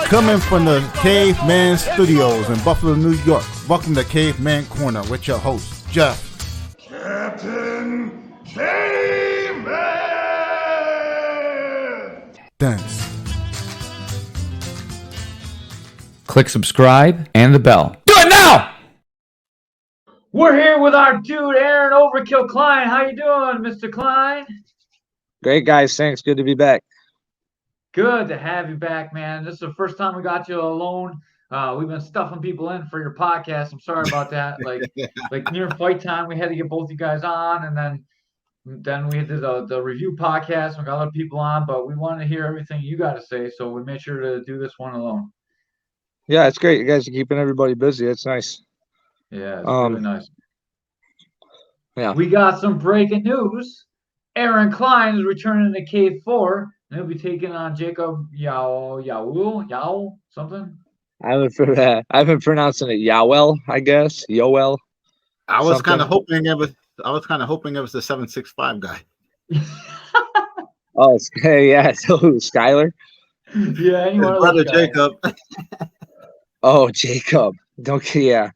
Coming from the Caveman Studios in Buffalo, New York. Welcome to Caveman Corner with your host, Jeff. Captain Caveman! Thanks. Click subscribe and the bell. Do it now! We're here with our dude, Aaron Overkill Klein. How you doing, Mr. Klein? Great, guys. Thanks. Good to be back. Good to have you back, man. This is the first time we got you alone. We've been stuffing people in for your podcast. I'm sorry about that. Like near fight time, we had to get both you guys on, and then we did the review podcast. We got other people on, but we wanted to hear everything you got to say, so we made sure to do this one alone. Yeah, it's great. You guys are keeping everybody busy. It's nice. Yeah, it's really nice. Yeah. We got some breaking news. Aaron Klein is returning to Cave 4. And he'll be taking on Jacob Yao something. I've been pronouncing it Yowell, I guess. Yoel. I was kind of hoping it was the 765 guy. Oh, yeah. So Skyler. Yeah, his brother Jacob. Oh, Jacob. Yeah.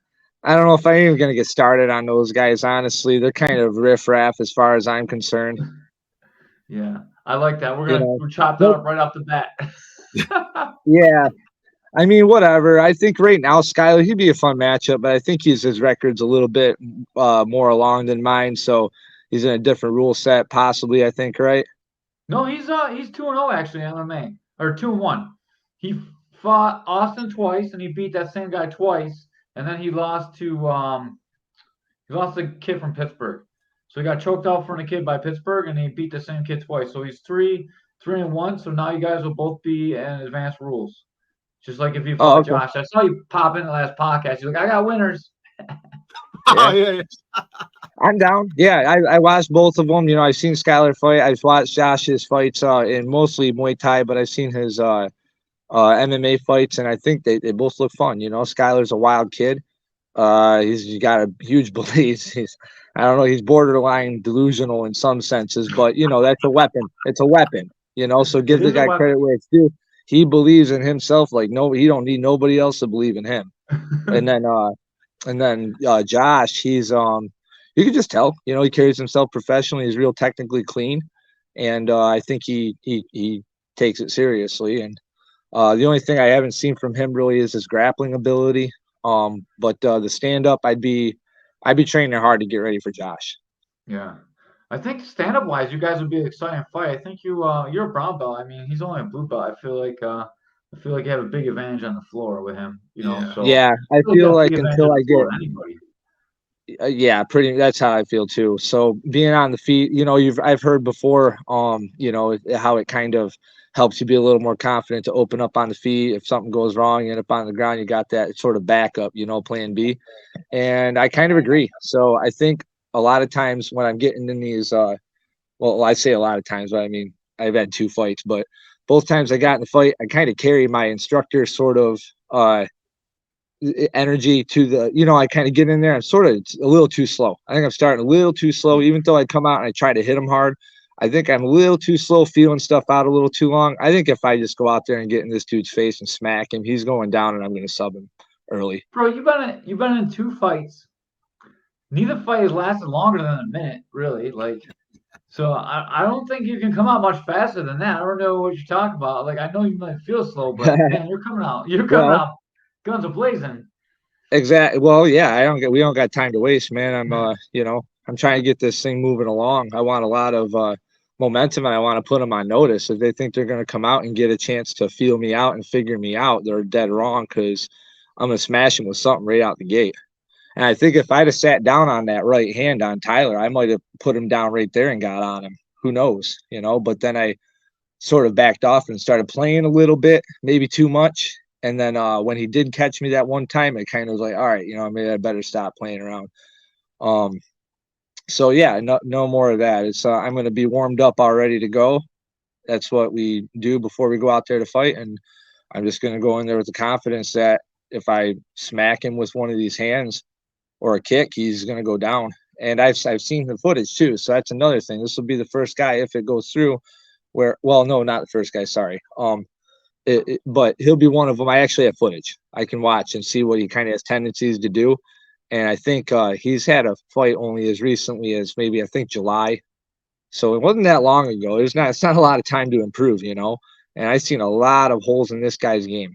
I don't know if I'm even gonna get started on those guys. Honestly, they're kind of riff-raff as far as I'm concerned. Yeah, I like that. We're chop that up right off the bat. Yeah. I mean, whatever. I think right now, Skyler, he'd be a fun matchup, but I think his record's a little bit more along than mine, so he's in a different rule set, possibly. I think, right? No, he's 2-0 actually in MMA, or 2-1. He fought Austin twice, and he beat that same guy twice, and then he lost to the kid from Pittsburgh. So he got choked out from the kid by Pittsburgh, and he beat the same kid twice. So he's 3-1. So now you guys will both be in advanced rules. Just like if you fought Josh. I saw you pop in the last podcast. You're like, I got winners. Yeah. I'm down. Yeah, I watched both of them. You know, I've seen Skyler fight. I've watched Josh's fights in mostly Muay Thai, but I've seen his MMA fights, and I think they both look fun. You know, Skyler's a wild kid. He's got a huge belief. I don't know, he's borderline delusional in some senses, but you know, that's a weapon. It's a weapon, you know, so give the guy credit where it's due. He believes in himself like he don't need nobody else to believe in him. and then Josh, he's you can just tell, you know, he carries himself professionally, he's real technically clean, and I think he takes it seriously. And the only thing I haven't seen from him really is his grappling ability. But the stand-up, I'd be training hard to get ready for Josh. Yeah, I think stand-up wise, you guys would be an exciting fight. I think you're a brown belt. I mean, he's only a blue belt. I feel like you have a big advantage on the floor with him. You know. Yeah. So yeah, I feel like until I get anybody. Yeah, that's how I feel too. So being on the feet, you know, I've heard before, you know, how it kind of helps you be a little more confident to open up on the feet. If something goes wrong, you end up on the ground, you got that sort of backup, you know, plan B. And I kind of agree. So I think a lot of times when I'm getting in these, well, I say a lot of times, but I mean, I've had 2 fights, but both times I got in the fight, I kind of carry my instructor sort of energy to the, you know, I kind of get in there. I'm sort of a little too slow. I think I'm starting a little too slow, even though I come out and I try to hit him hard. I think I'm a little too slow, feeling stuff out a little too long. I think if I just go out there and get in this dude's face and smack him, he's going down, and I'm going to sub him early. Bro, you've been in 2 fights. Neither fight has lasted longer than a minute, really. Like, so I don't think you can come out much faster than that. I don't know what you're talking about. Like, I know you might feel slow, but man, you're coming out. You're coming out, guns are blazing. Exactly. Well, yeah, we don't got time to waste, man. I'm you know, I'm trying to get this thing moving along. I want a lot of momentum, and I want to put them on notice. If they think they're going to come out and get a chance to feel me out and figure me out, they're dead wrong, because I'm going to smash them with something right out the gate. And I think if I'd have sat down on that right hand on Tyler, I might have put him down right there and got on him. Who knows, you know? But then I sort of backed off and started playing a little bit, maybe too much. And then when he did catch me that one time, it kind of was like, all right, you know, maybe I better stop playing around. So yeah, no more of that. It's I'm going to be warmed up, all ready to go. That's what we do before we go out there to fight, and I'm just going to go in there with the confidence that if I smack him with one of these hands or a kick, he's going to go down. And I've seen the footage too, so that's another thing. This will be the first guy, if it goes through, where, well, no, not the first guy. Sorry. but he'll be one of them. I actually have footage I can watch and see what he kind of has tendencies to do. And I think he's had a fight only as recently as maybe I think July. So it wasn't that long ago. It's not a lot of time to improve, you know. And I've seen a lot of holes in this guy's game.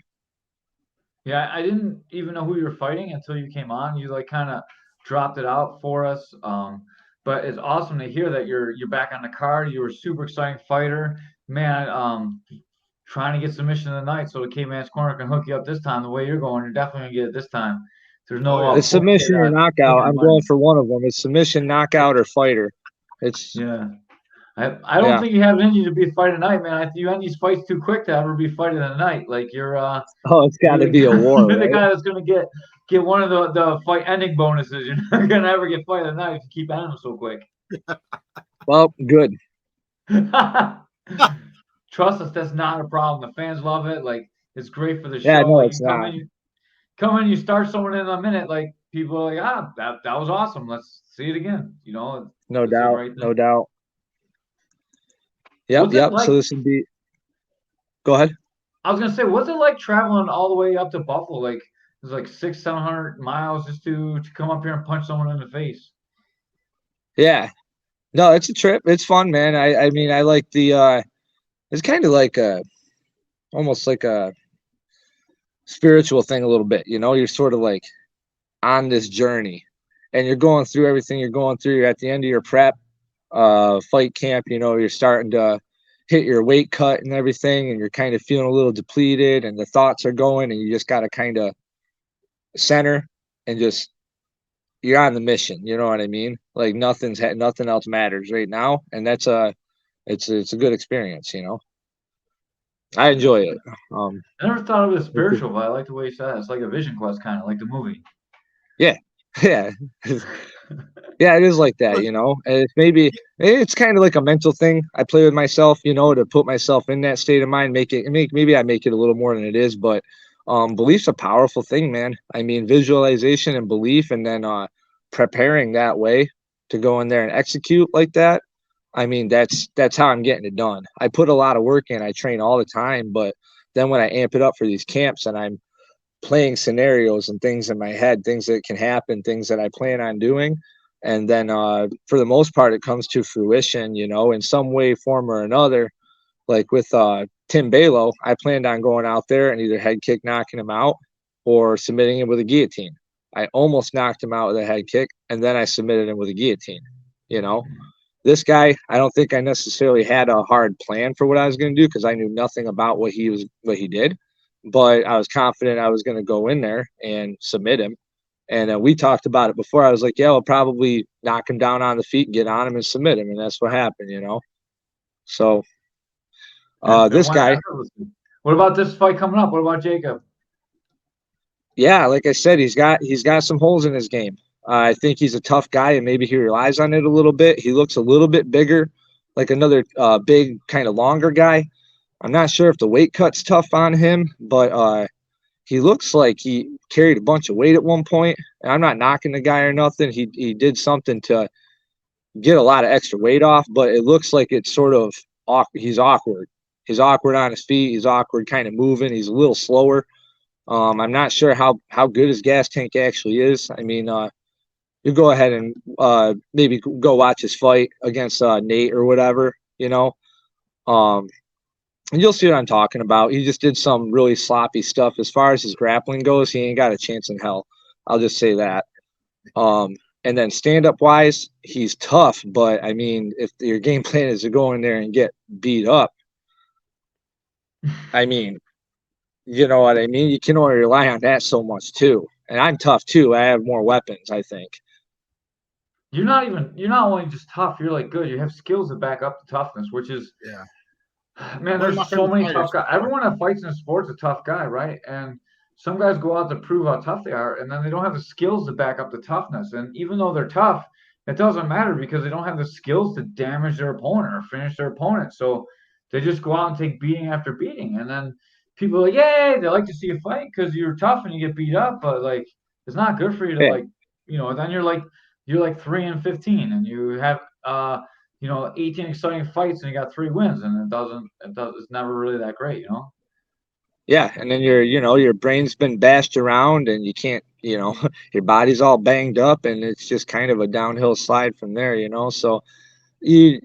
Yeah, I didn't even know who you were fighting until you came on. You like kind of dropped it out for us. But it's awesome to hear that you're back on the card. You were a super exciting fighter, man. Trying to get submission of the night so the Caveman's Corner can hook you up this time. The way you're going, you're definitely gonna get it this time. There's no Oh, yeah. It's submission or knockout. I'm money. going for one of them. It's submission, knockout, or fighter. It's Yeah. I don't think you have it in you to be a fight tonight, man. I think you end these fights too quick to ever be fighting tonight. Like you're oh, it's got to be a war, you're the right? guy that's gonna get one of the fight ending bonuses. You're not gonna ever get fight of the night if you keep ending them so quick. Well, good. Trust us, that's not a problem. The fans love it. Like it's great for the show. Yeah, no, Like, it's not. Come in, you start someone in a minute. Like people are like, that was awesome. Let's see it again. You know, No it's the doubt. right thing. No doubt. Yep. What's it Yep. like? So this would be. Go ahead. I was gonna say, what's it like traveling all the way up to Buffalo? Like it's like 600-700 miles just to come up here and punch someone in the face. Yeah. No, it's a trip. It's fun, man. I mean, I like the. It's kind of like almost like a spiritual thing a little bit. You know, you're sort of like on this journey, and you're going through everything you're going through. You're at the end of your prep, fight camp. You know, you're starting to hit your weight cut and everything, and you're kind of feeling a little depleted, and the thoughts are going, and you just got to kind of center and just you're on the mission. You know what I mean? Like nothing else matters right now, and that's it's a good experience. You know, I enjoy it. I never thought of it as spiritual, but I like the way you said it. It's like a vision quest, kind of like the movie. Yeah, yeah. Yeah, it is like that, you know. And it's kind of like a mental thing. I play with myself, you know, to put myself in that state of mind, maybe I make it a little more than it is, but belief's a powerful thing, man. I mean, visualization and belief, and then preparing that way to go in there and execute like that. I mean, that's how I'm getting it done. I put a lot of work in. I train all the time, but then when I amp it up for these camps and I'm playing scenarios and things in my head, things that can happen, things that I plan on doing. And then for the most part, it comes to fruition, you know, in some way, form, or another. Like with Tim Balo, I planned on going out there and either head kick knocking him out or submitting him with a guillotine. I almost knocked him out with a head kick, and then I submitted him with a guillotine. You know, this guy, I don't think I necessarily had a hard plan for what I was going to do because I knew nothing about what he did, but I was confident I was going to go in there and submit him. And we talked about it before. I was like, yeah, we'll probably knock him down on the feet, get on him, and submit him. And that's what happened, you know. So this guy. What about this fight coming up? What about Jacob? Yeah, like I said, he's got some holes in his game. I think he's a tough guy, and maybe he relies on it a little bit. He looks a little bit bigger, like another big, kind of longer guy. I'm not sure if the weight cut's tough on him, but he looks like he carried a bunch of weight at one point. And I'm not knocking the guy or nothing. He did something to get a lot of extra weight off, but it looks like it's sort of he's awkward. He's awkward on his feet. He's awkward kind of moving. He's a little slower. I'm not sure how good his gas tank actually is. I mean, you go ahead and maybe go watch his fight against Nate or whatever, you know. And you'll see what I'm talking about. He just did some really sloppy stuff. As far as his grappling goes, he ain't got a chance in hell. I'll just say that. And then stand-up wise, he's tough. But, I mean, if your game plan is to go in there and get beat up, I mean, you know what I mean? You can only rely on that so much, too. And I'm tough, too. I have more weapons, I think. You're not only just tough, you're like good. You have skills to back up the toughness, which is Yeah. Man, there's so many tough guys. Everyone that fights in a sport's a tough guy, right? And some guys go out to prove how tough they are, and then they don't have the skills to back up the toughness. And even though they're tough, it doesn't matter because they don't have the skills to damage their opponent or finish their opponent. So they just go out and take beating after beating. And then people are like, yay, they like to see you fight because you're tough and you get beat up. But like, it's not good for you to then you're like 3-15 and you have 18 exciting fights and you got 3 wins, and it's never really that great, you know? Yeah, and then your brain's been bashed around, and you can't, your body's all banged up, and it's just kind of a downhill slide from there. So you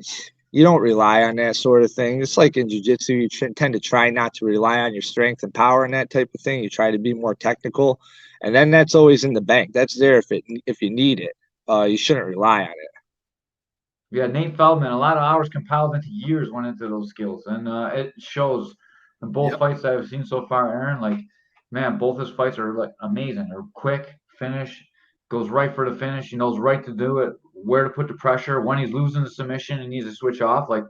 you don't rely on that sort of thing. It's like in jiu-jitsu, you tend to try not to rely on your strength and power and that type of thing. You try to be more technical, and then that's always in the bank. That's there if you need it. You shouldn't rely on it. Yeah, Nate Feldman, a lot of hours compiled into years went into those skills, and it shows in both Yep. fights that I've seen so far. Aaron, like, man, both his fights are like amazing. They're quick, finish, goes right for the finish. He knows right to do it, where to put the pressure. When he's losing the submission, he needs to switch off. Like,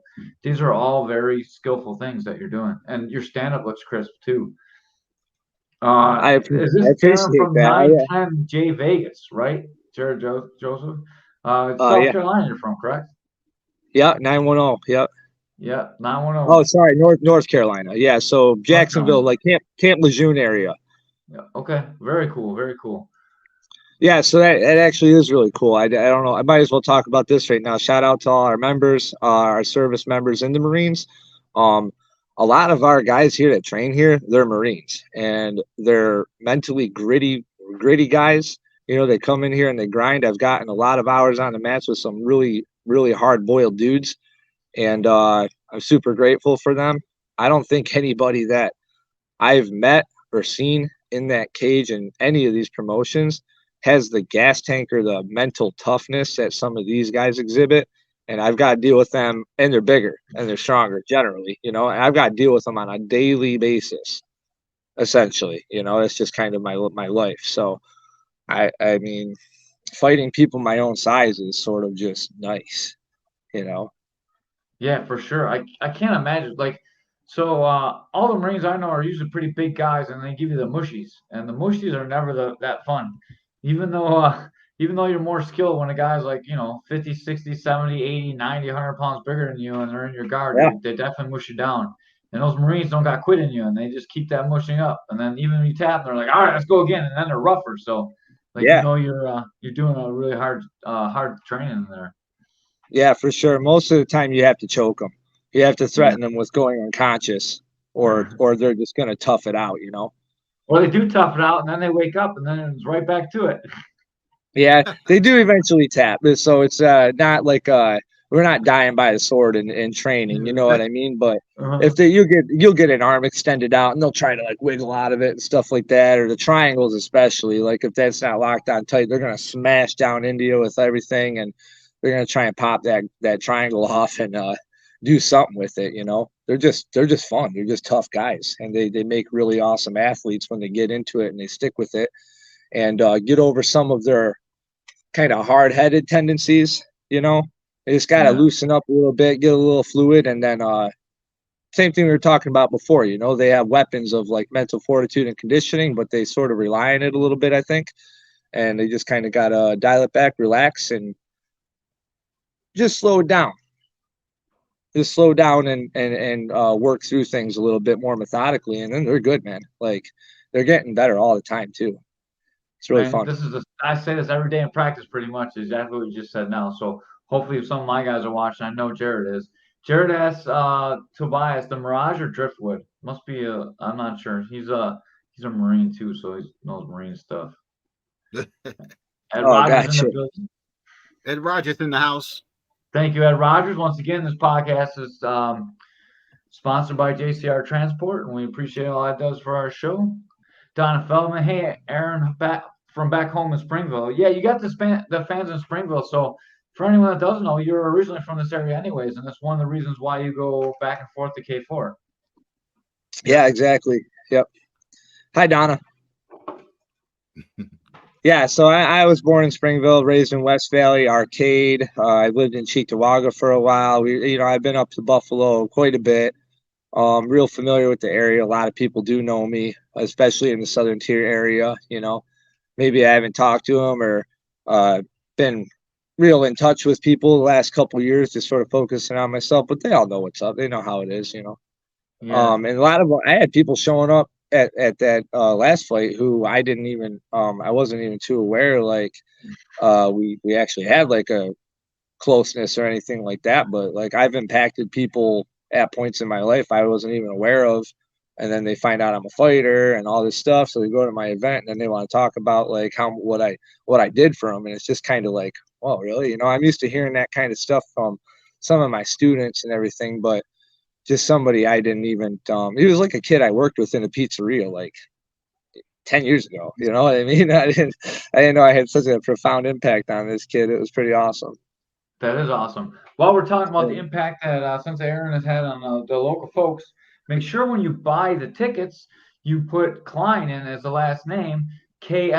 these are all very skillful things that you're doing, and your stand-up looks crisp too. Is I this Aaron appreciate from that. 910 J Vegas, right? Jared Joseph. South Yeah, Carolina, you're from, correct? yeah, 910. Yep. Yeah, Oh, 910. sorry, North Carolina. Yeah, so North Jacksonville, Carolina. like Camp Lejeune area. Yeah. Okay. Very cool. Very cool. Yeah, so that actually is really cool. I don't know. I might as well talk about this right now. Shout out to all our members, our service members in the Marines. Um, a lot of our guys here that train here, they're Marines, and they're mentally gritty guys. They come in here and they grind. I've gotten a lot of hours on the mats with some really, really hard boiled dudes, and I'm super grateful for them. I don't think anybody that I've met or seen in that cage in any of these promotions has the gas tank or the mental toughness that some of these guys exhibit. And I've got to deal with them, and they're bigger and they're stronger generally, and I've got to deal with them on a daily basis, essentially. It's just kind of my life. So I mean, fighting people my own size is sort of just nice, you know. Yeah, for sure. I can't imagine like so all the Marines I know are usually pretty big guys and they give you the mushies. And the mushies are never that fun. Even though even though you're more skilled when a guy's like, 50, 60, 70, 80, 90, 100 pounds bigger than you and they're in your guard, Yeah, they definitely mush you down. And those Marines don't got quit in you and they just keep that mushing up. And then even when you tap, they're like, all right, let's go again. And then they're rougher. So like yeah. you're doing a really hard training there. Yeah, for sure. Most of the time, you have to choke them. You have to threaten them with going unconscious, or they're just gonna tough it out. Or they do tough it out and then they wake up and then it's right back to it. Yeah, they do eventually tap, so it's not like we're not dying by the sword in training. You know what I mean? But Uh-huh. if you'll get an arm extended out, and they'll try to like wiggle out of it and stuff like that, or the triangles especially. Like if that's not locked on tight, they're gonna smash down into you with everything, and they're gonna try and pop that triangle off and do something with it. They're just fun. They're just tough guys, and they make really awesome athletes when they get into it and they stick with it and get over some of their kind of hard-headed tendencies. They just got to Yeah. loosen up a little bit, get a little fluid, and then same thing we were talking about before. They have weapons of like mental fortitude and conditioning, but they sort of rely on it a little bit, I think, and they just kind of got to dial it back, relax, and just slow it down. Just slow down and work through things a little bit more methodically, and then they're good, man. Like they're getting better all the time too. It's really Man, fun. I say this every day in practice pretty much exactly what you just said now. So hopefully if some of my guys are watching, I know Jared is. Jared asked Tobias the Mirage or Driftwood. Must be I'm not sure. He's a Marine too, so he knows Marine stuff. Ed Oh, Rogers in the gotcha. building. Ed Rogers in the house. Thank you, Ed Rogers. Once again, this podcast is sponsored by JCR Transport, and we appreciate all that does for our show. Donna Feldman, hey, Aaron, back home in Springville. Yeah, you got the fans in Springville. So for anyone that doesn't know, you're originally from this area anyways, and that's one of the reasons why you go back and forth to K4. Yeah, exactly. Yep. Hi, Donna. Yeah, so I was born in Springville, raised in West Valley Arcade. I lived in Cheektowaga for a while. I've been up to Buffalo quite a bit. Real familiar with the area. A lot of people do know me, especially in the Southern Tier area. Maybe I haven't talked to them or been real in touch with people the last couple years, just sort of focusing on myself. But they all know what's up. They know how it is. Yeah. And a lot of I had people showing up at that last fight who I didn't even I wasn't even too aware like we actually had like a closeness or anything like that, but like I've impacted people at points in my life I wasn't even aware of and then they find out I'm a fighter and all this stuff. So they go to my event and then they want to talk about like what I did for them. And it's just kind of like, oh, really? I'm used to hearing that kind of stuff from some of my students and everything, but just somebody I didn't even, he was like a kid I worked with in a pizzeria like 10 years ago. You know what I mean? I didn't know I had such a profound impact on this kid. It was pretty awesome. That is awesome. While we're talking about the impact that Sensei Aaron has had on the local folks, make sure when you buy the tickets, you put Klein in as the last name, Klein,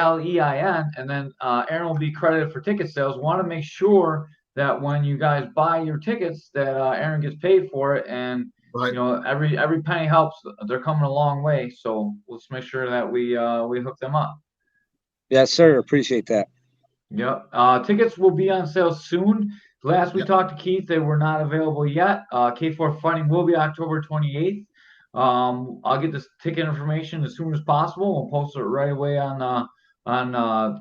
and then Aaron will be credited for ticket sales. Want to make sure that when you guys buy your tickets, that Aaron gets paid for it, and Right. every penny helps. They're coming a long way, so let's make sure that we hook them up. Yes, sir. Appreciate that. Yep. Tickets will be on sale soon. Last we talked to Keith, they were not available yet. K4 Fighting will be October 28th. I'll get this ticket information as soon as possible. We'll post it right away on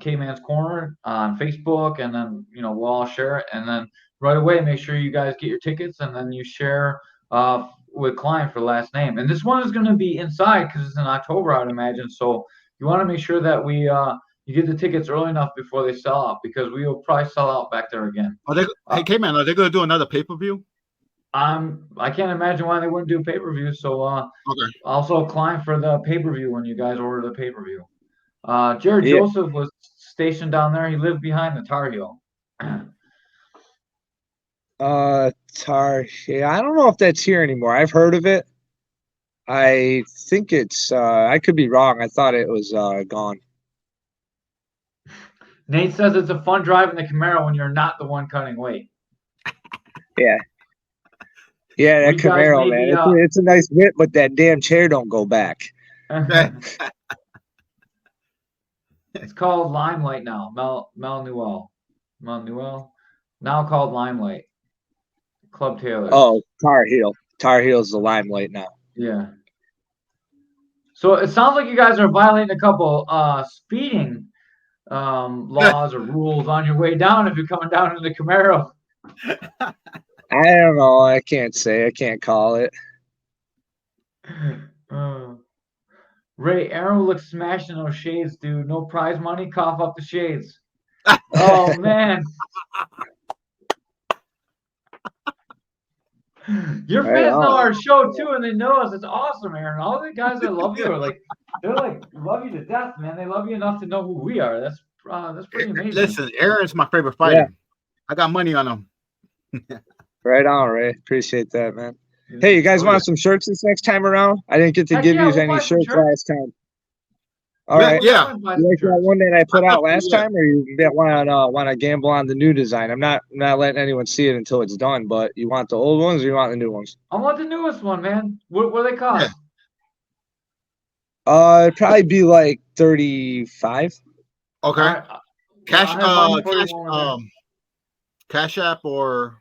Caveman's Corner on Facebook, and then we'll all share it. And then right away, make sure you guys get your tickets, and then you share with Klein for the last name. And this one is going to be inside because it's in October, I'd imagine. So you want to make sure that you get the tickets early enough before they sell out, because we will probably sell out back there again. Hey, K-Man, are they going to do another pay-per-view? I can't imagine why they wouldn't do pay-per-view. So Okay. Also Klein for the pay-per-view when you guys order the pay-per-view. Jared Joseph was stationed down there. He lived behind the Tar Heel. Tar Heel. I don't know if that's here anymore. I've heard of it. I think it's I could be wrong. I thought it was gone. Nate says it's a fun drive in the Camaro when you're not the one cutting weight. Yeah, that Camaro, man. It's a nice whip, but that damn chair don't go back. It's called Limelight now. Mel Newell, now called Limelight. Club Taylor. Oh, Tar Heel. Tar Heel's the Limelight now. Yeah. So it sounds like you guys are violating a couple speeding laws or rules on your way down if you're coming down in the Camaro. I don't know. I can't say. I can't call it. Ray, Aaron looks smashing those shades, dude. No prize money. Cough up the shades. Oh, man. Your fans know our show, too, and they know us. It's awesome, Aaron. All the guys that love you are they're love you to death, man. They love you enough to know who we are. That's pretty amazing. Listen, Aaron's my favorite fighter. Yeah. I got money on him. Right on, Ray. Appreciate that, man. Hey, you guys want some shirts this next time around? I didn't get to give you any shirts last time. All right. Yeah. You like that one that I put out last time, or you want to gamble on the new design? I'm not letting anyone see it until it's done. But you want the old ones, or you want the new ones? I want the newest one, man. What do they cost? It'd probably be like $35. Okay. Cash App or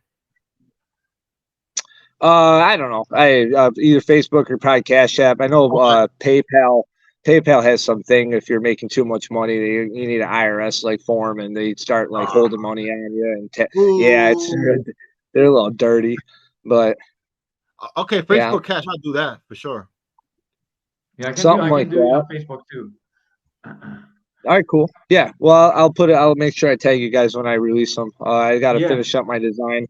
I don't know. Either Facebook or probably Cash App. I know PayPal. PayPal has something. If you're making too much money, you need an IRS form, and they start holding money on you. And they're a little dirty, but okay. Facebook Cash, I'll do that for sure. Yeah, I can do it on Facebook too. All right, cool. Yeah, well, I'll make sure I tag you guys when I release them. I got to finish up my design.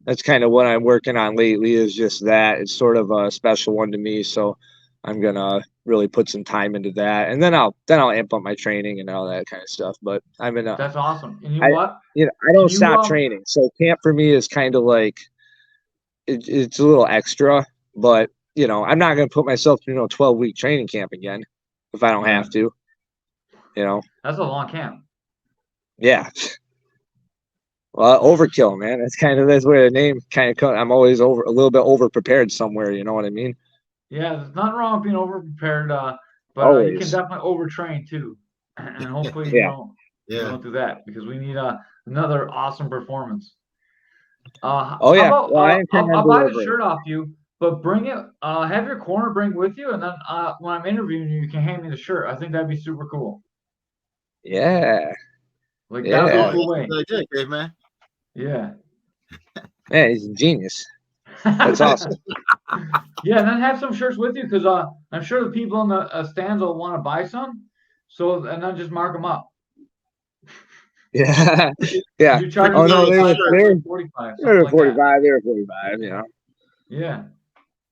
That's kind of what I'm working on lately, is just that. It's sort of a special one to me, so I'm gonna really put some time into that, and then I'll amp up my training and all that kind of stuff. But that's awesome. And what? I don't stop training, so camp for me is kind of like it's a little extra, but I'm not gonna put myself through 12-week training camp again if I don't have to. That's a long camp. Yeah. Well, overkill, man. That's where the name kind of comes. I'm always a little bit over prepared somewhere. You know what I mean? Yeah, there's nothing wrong with being over prepared, but you can definitely overtrain too, and hopefully you don't do that, because we need another awesome performance. I'll buy the shirt off you, but bring it. Have your corner bring with you, and then when I'm interviewing you, you can hand me the shirt. I think that'd be super cool. Yeah. That'd be a cool way. Man. Yeah. Man, he's a genius. That's awesome. Yeah, and then have some shirts with you because I'm sure the people in the stands will want to buy some. So and then just mark them up. Yeah, yeah. You charge Oh no, 35 they're 45, they're something like that. 45. They're 45. You know. Yeah,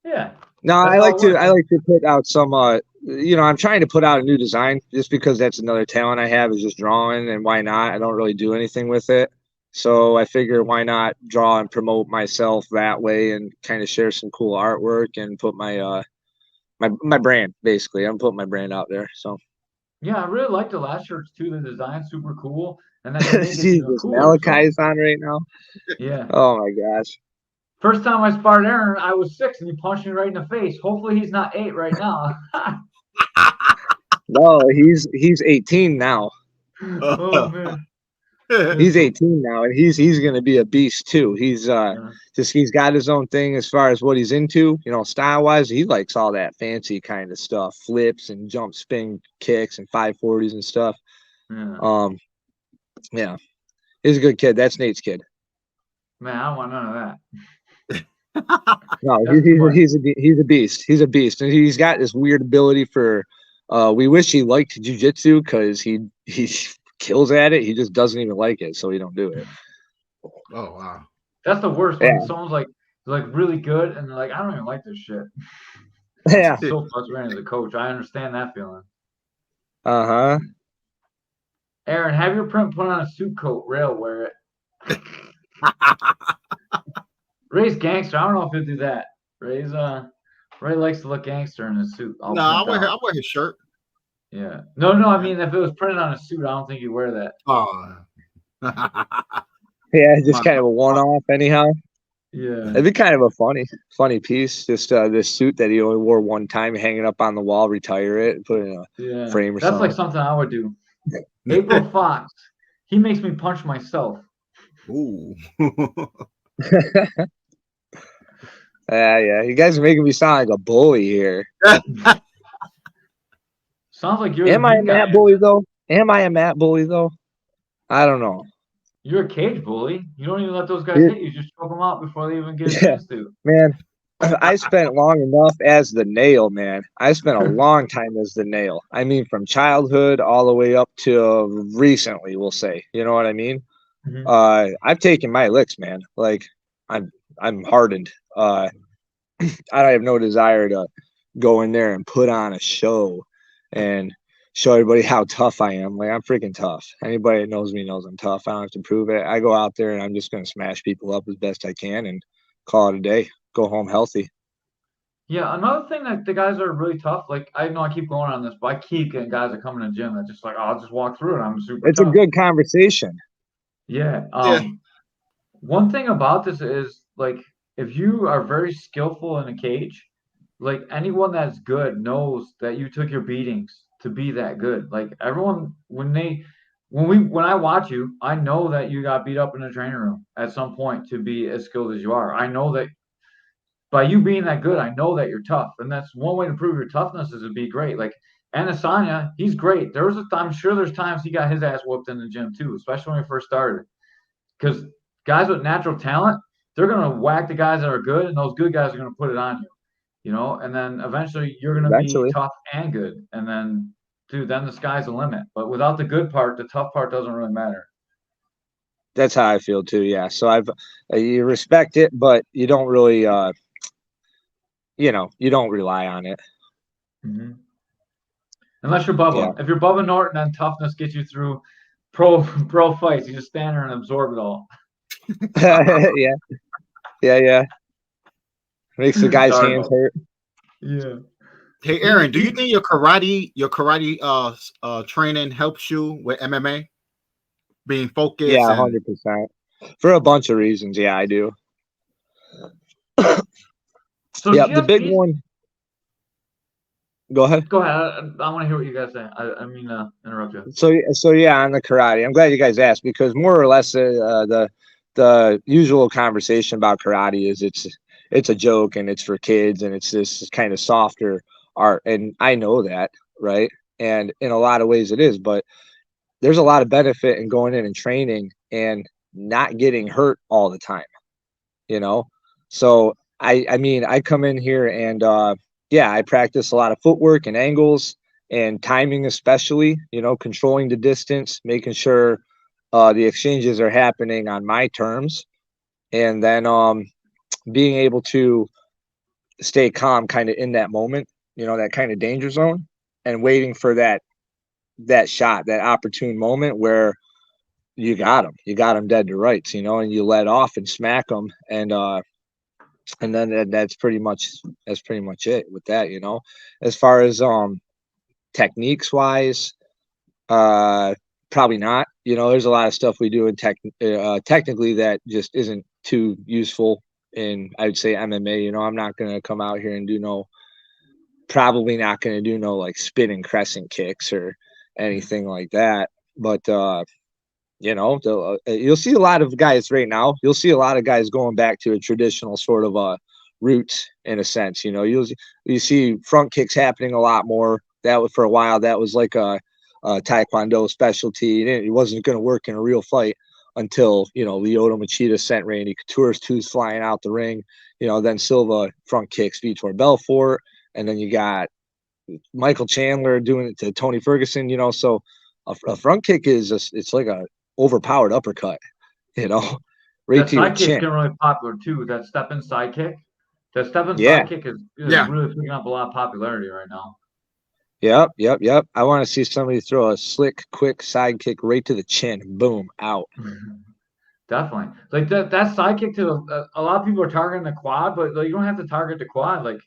yeah. No, That's I how like it to works. I like to put out some I'm trying to put out a new design just because that's another talent I have is just drawing, and why not? I don't really do anything with it. So I figure why not draw and promote myself that way and kind of share some cool artwork and put my brand basically. I'm putting my brand out there. So Yeah, I really like the last shirts too. The design's super cool, and then today gets even Jesus, cooler. So Malachi's on right now. yeah. Oh my gosh. First time I sparred Aaron, I was 6 and he punched me right in the face. Hopefully he's not 8 right now. No, he's 18 now. Oh man. He's 18 now, and he's gonna be a beast too. He's got his own thing as far as what he's into, style wise. He likes all that fancy kind of stuff, flips and jump spin kicks and 540s and stuff. Yeah. Yeah, he's a good kid. That's Nate's kid. Man, I don't want none of that. No, That's too much. he's a beast. He's a beast, and he's got this weird ability for. We wish he liked jujitsu because he kills at it. He just doesn't even like it, so he don't do it. Oh wow. That's the worst Yeah. when someone's like really good and they're like, I don't even like this shit. Yeah. It's so frustrating as a coach. I understand that feeling. Uh-huh. Aaron, have your print put on a suit coat. Rail wear it. Ray's gangster. I don't know if he'll do that. Ray likes to look gangster in his suit. No, I wear his shirt. Yeah. No, I mean if it was printed on a suit, I don't think you'd wear that. Oh. Yeah, just kind of a one-off anyhow. Yeah. It'd be kind of a funny piece. Just this suit that he only wore one time, hang it up on the wall, retire it, put it in a frame or That's something. like something I would do. April Fox. He makes me punch myself. Ooh. Yeah. You guys are making me sound like a bully here. Sounds like you're Am I a Matt bully though? I don't know. You're a cage bully. You don't even let those guys hit you. You just choke them out before they even get a chance to. Man, I spent long enough as the nail, man. I spent a long time as the nail. I mean, from childhood all the way up to recently, we'll say. You know what I mean? Mm-hmm. I've taken my licks, man. Like I'm hardened. I have no desire to go in there and put on a show and show everybody how tough I am. Like I'm freaking tough. Anybody that knows me knows I'm tough. I don't have to prove it. I go out there and I'm just gonna smash people up as best I can and call it a day. Go home healthy. Yeah, another thing that the guys that are really tough, like I know I keep going on this, but I keep getting guys that come in the gym that just like, oh, I'll just walk through it. I'm super It's tough. a good conversation. Yeah. Yeah. One thing about this is like if you are very skillful in a cage, like anyone that's good knows that you took your beatings to be that good. Like everyone when I watch you, I know that you got beat up in the training room at some point to be as skilled as you are. I know that by you being that good, I know that you're tough. And that's one way to prove your toughness is to be great. Like Adesanya, he's great. I'm sure there's times he got his ass whooped in the gym too, especially when he first started. Because guys with natural talent, they're gonna whack the guys that are good, and those good guys are gonna put it on you. And then eventually you're gonna be Eventually. tough and good. And then then the sky's the limit. But without the good part, the tough part doesn't really matter. That's how I feel too. Yeah. So you respect it, but you don't really, you don't rely on it. Mm-hmm. Unless you're Bubba. Yeah. If you're Bubba Norton, then toughness gets you through pro fights. You just stand there and absorb it all. Yeah. Makes the guy's Sorry, hands Bubba. hurt. Yeah. Hey Aaron, do you think your karate training helps you with MMA? Being focused? Yeah, 100%. For a bunch of reasons. Yeah, I do. So yeah, the big one. Go ahead. Go ahead. I want to hear what you guys say. I mean, interrupt you. So yeah, on the karate, I'm glad you guys asked because more or less the usual conversation about karate is it's a joke and it's for kids and it's this kind of softer art, and I know that, right? And in a lot of ways it is, but there's a lot of benefit in going in and training and not getting hurt all the time, So I mean, I come in here and yeah, I practice a lot of footwork and angles and timing, especially, you know, controlling the distance, making sure the exchanges are happening on my terms, and then being able to stay calm kind of in that moment, you know, that kind of danger zone, and waiting for that shot, that opportune moment where you got him dead to rights, you know, and you let off and smack them, and then that's pretty much it with that, you know. As far as techniques wise, probably not. You know, there's a lot of stuff we do in technically that just isn't too useful in, I'd say, MMA. You know, I'm not gonna come out here and probably not gonna do no like spinning crescent kicks or anything like that. But you know, you'll see a lot of guys right now. You'll see a lot of guys going back to a traditional sort of roots in a sense. You know, you see front kicks happening a lot more. That was for a while. That was like a Taekwondo specialty. It wasn't going to work in a real fight until, you know, Lyoto Machida sent Randy Couture's tooth flying out the ring. You know, then Silva front kicks Vitor Belfort, and then you got Michael Chandler doing it to Tony Ferguson. You know, so a front kick it's like a overpowered uppercut, you know, right That to your side kick's chin. getting really popular too. That step in side kick. That step in Yeah. side kick is Yeah. really picking up a lot of popularity right now. Yep. I want to see somebody throw a slick, quick side kick right to the chin. Boom, out. Definitely. Like that side kick to a lot of people are targeting the quad, but like, you don't have to target the quad. Like,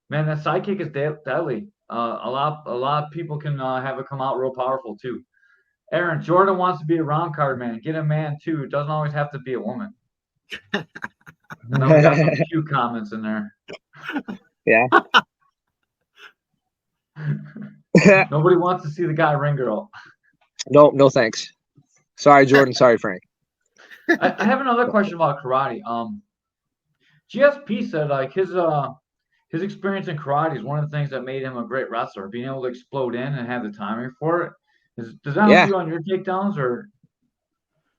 man, that side kick is deadly. A lot of people can have it come out real powerful too. Aaron, Jordan wants to be a round card man. Get a man too. It doesn't always have to be a woman. And then we got some cute comments in there. Yeah. Nobody wants to see the guy ring girl. No thanks. Sorry, Jordan. Sorry, Frank. I have another question about karate. GSP said like his experience in karate is one of the things that made him a great wrestler, being able to explode in and have the timing for it. Does that help you on your takedowns, or?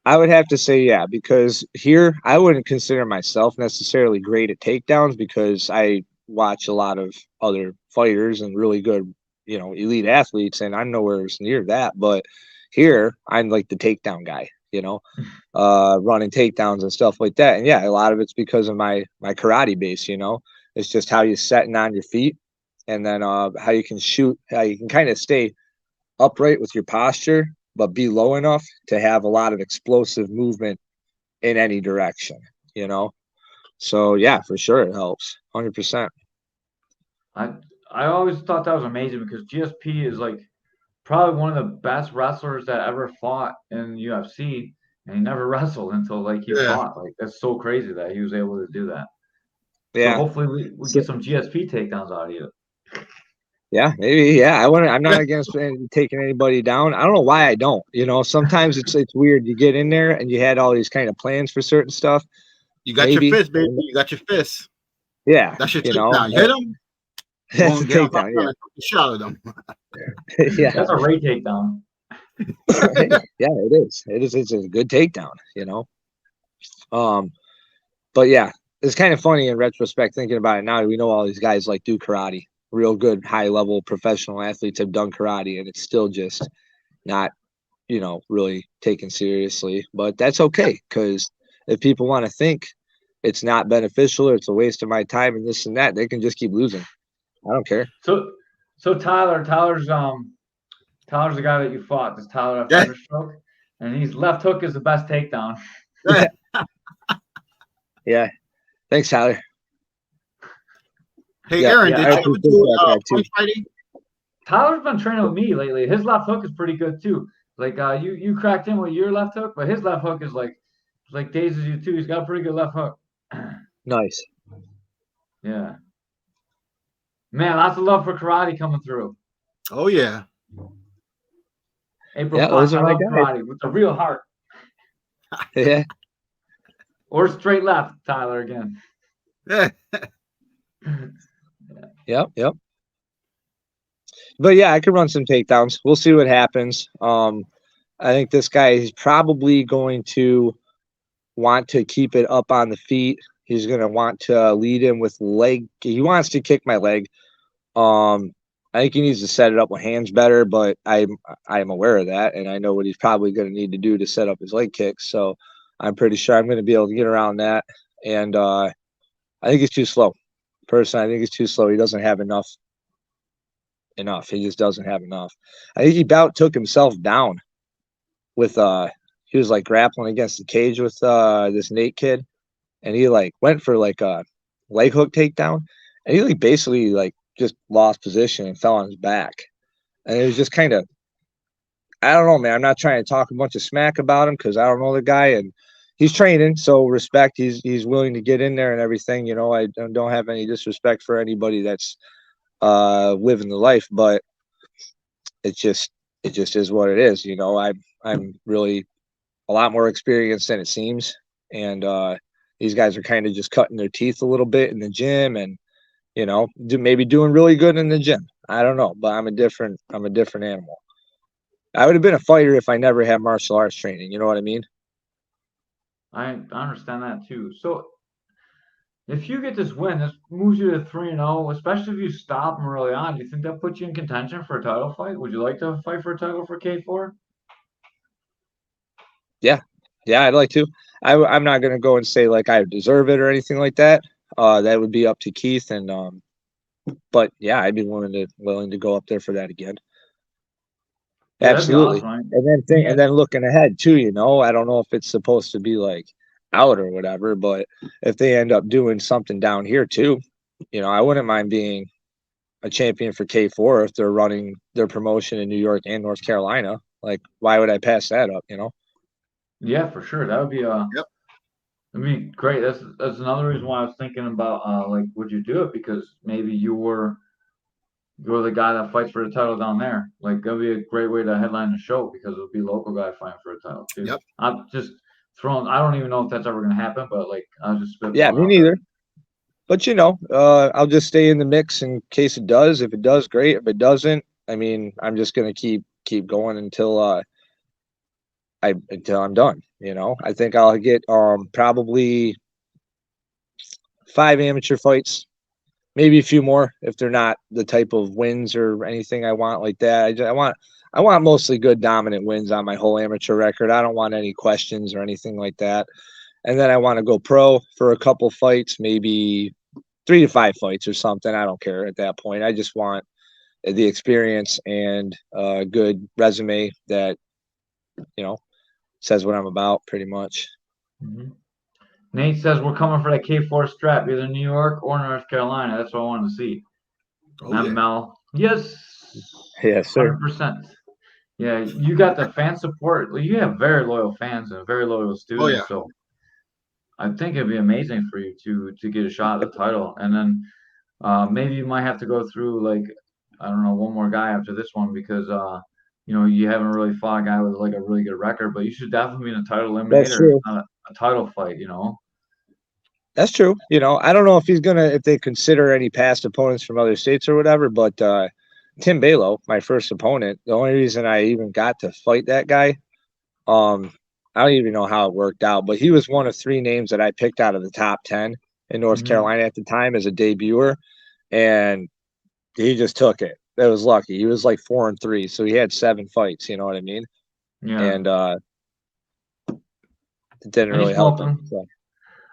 I would have to say, yeah, because here I wouldn't consider myself necessarily great at takedowns because I watch a lot of other fighters and really good, you know, elite athletes, and I'm nowhere near that. But here I'm like the takedown guy, you know, running takedowns and stuff like that. And yeah, a lot of it's because of my karate base, you know. It's just how you setting on your feet, and then how you can shoot, how you can kind of stay upright with your posture, but be low enough to have a lot of explosive movement in any direction, you know? So yeah, for sure. It helps 100%. I always thought that was amazing because GSP is like probably one of the best wrestlers that ever fought in UFC, and he never wrestled until like he fought. Like that's so crazy that he was able to do that. Yeah. So hopefully we get some GSP takedowns out of you. Yeah, maybe. Yeah, I'm not against taking anybody down. I don't know why I don't. You know, sometimes it's weird. You get in there and you had all these kind of plans for certain stuff. You got your fist, baby. You got your fist. Yeah, That's your you takedown. know, Hit him. that's a takedown. Yeah, shot at them. Yeah, that's a Ray takedown. Yeah, it is. It's a good takedown. You know, but yeah, it's kind of funny in retrospect thinking about it now. We know all these guys like do karate. Real good high level professional athletes have done karate, and it's still just not, you know, really taken seriously. But that's okay, because if people want to think it's not beneficial or it's a waste of my time and this and that, they can just keep losing. I don't care. So Tyler's the guy that you fought. Does Tyler have thunderstroke? And he's left hook is the best takedown. Yeah. Thanks, Tyler. Hey, Aaron, did you ever do punch fighting? Tyler's been training with me lately. His left hook is pretty good too. Like you cracked him with your left hook, but his left hook is like dazes you too. He's got a pretty good left hook. Nice. Yeah. Man, lots of love for karate coming through. Oh yeah. April 1st, I love karate with the real heart. Yeah. Or straight left, Tyler again. Yep. But yeah, I could run some takedowns. We'll see what happens. I think this guy is probably going to want to keep it up on the feet. He's gonna want to lead him with leg. He wants to kick my leg. I think he needs to set it up with hands better, but I'm aware of that, and I know what he's probably going to need to do to set up his leg kicks. So I'm pretty sure I'm going to be able to get around that. And I think he's too slow. Personally, I think he's too slow. He doesn't have enough. He just doesn't have enough. I think he about took himself down with he was like grappling against the cage with this Nate kid, and he like went for like a leg hook takedown, and he like basically like just lost position and fell on his back. And it was just kind of, I don't know, man. I'm not trying to talk a bunch of smack about him because I don't know the guy, and he's training, so respect. He's willing to get in there and everything. You know, I don't have any disrespect for anybody that's living the life, but it just is what it is. You know, I'm really a lot more experienced than it seems, and these guys are kind of just cutting their teeth a little bit in the gym, and you know, maybe doing really good in the gym. I don't know, but I'm a different animal. I would have been a fighter if I never had martial arts training. You know what I mean? I understand that too. So if you get this win, this moves you to 3-0, especially if you stop him early on. Do you think that puts you in contention for a title fight? Would you like to fight for a title for K4? Yeah, I'd like to. I'm not gonna go and say like I deserve it or anything like that. That would be up to Keith, and but yeah, I'd be willing to go up there for that again. Yeah, Absolutely. that'd be awesome. And then looking ahead too, you know, I don't know if it's supposed to be like out or whatever, but if they end up doing something down here too, you know, I wouldn't mind being a champion for K4 if they're running their promotion in New York and North Carolina. Like, why would I pass that up, you know? Yeah, for sure. That would be Yep. that'd be great. That's another reason why I was thinking about like would you do it? Because maybe you're the guy that fights for the title down there. Like that'd be a great way to headline the show because it would be local guy fighting for a title too. Yep. I'm just throwing. I don't even know if that's ever gonna happen, but like I was just Yeah, spitballing me out there. neither. But you know, I'll just stay in the mix in case it does. If it does, great. If it doesn't, I mean, I'm just gonna keep going until until I'm done. You know, I think I'll get probably 5 amateur fights, maybe a few more if they're not the type of wins or anything I want like that. I want mostly good dominant wins on my whole amateur record. I don't want any questions or anything like that. And then I want to go pro for a couple fights, maybe 3 to 5 fights or something. I don't care at that point. I just want the experience and a good resume that, you know, says what I'm about pretty much. Mhm. Nate says we're coming for that K4 strap, either New York or North Carolina. That's what I wanted to see. Oh, And yeah. Mel, yes, Yes, sir. 100%. Yeah, you got the fan support. You have very loyal fans and very loyal Oh, students. yeah. So I think it'd be amazing for you to get a shot at the title, and then maybe you might have to go through like I don't know one more guy after this one because you know you haven't really fought a guy with like a really good record, but you should definitely be in a title That's eliminator. It's true. not a title fight, you know. That's true. You know, I don't know if they consider any past opponents from other states or whatever, but Tim Balo, my first opponent, the only reason I even got to fight that guy, I don't even know how it worked out, but he was one of 3 names that I picked out of the top 10 in North Mhm. Carolina at the time as a debuter, and he just took it. That was lucky. He was like 4-3, so he had 7 fights. You know what I mean? Yeah, And it didn't and he really help smoked him. him. So,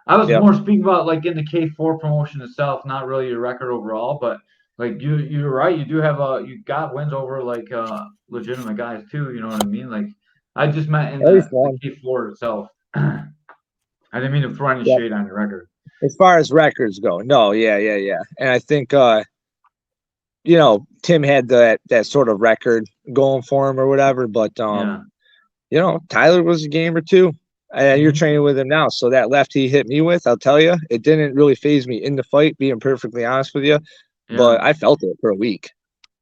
I was yep. more speaking about like in the K4 promotion itself, not really your record overall, but like you're right. You do have you got wins over like legitimate guys too. You know what I mean? Like I just meant in At least the one. K4 itself. I didn't mean to throw any Yep. shade on your record. As far as records go, no, yeah. And I think you know, Tim had that sort of record going for him or whatever, but Yeah. you know, Tyler was a gamer too. And you're Mhm. training with him now. So that left he hit me with, I'll tell you, it didn't really phase me in the fight, being perfectly honest with you. Yeah. But I felt it for a week.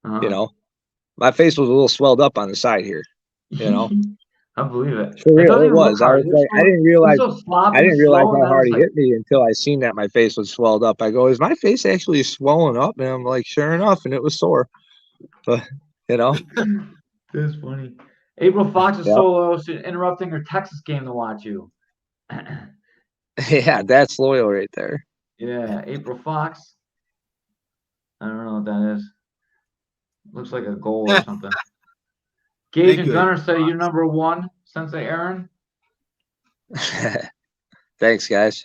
You Uh-huh. know, my face was a little swelled up on the side here. You know, I believe it. for It real, doesn't it even look was. I hard. was like, It was so I sloppy, didn't realize slow, and how then hard it's he like, hit me until I seen that my face was swelled up. I go, is my face actually swollen up? And I'm like, sure enough, and it was sore. But you know, this is funny. April Fox is yep. solo interrupting her Texas game to watch you. Yeah, that's loyal right there. Yeah, April Fox. I don't know what that is. Looks like a goal or something. Gage Thank and you. Gunner say you're number one, Sensei Aaron. Thanks, guys.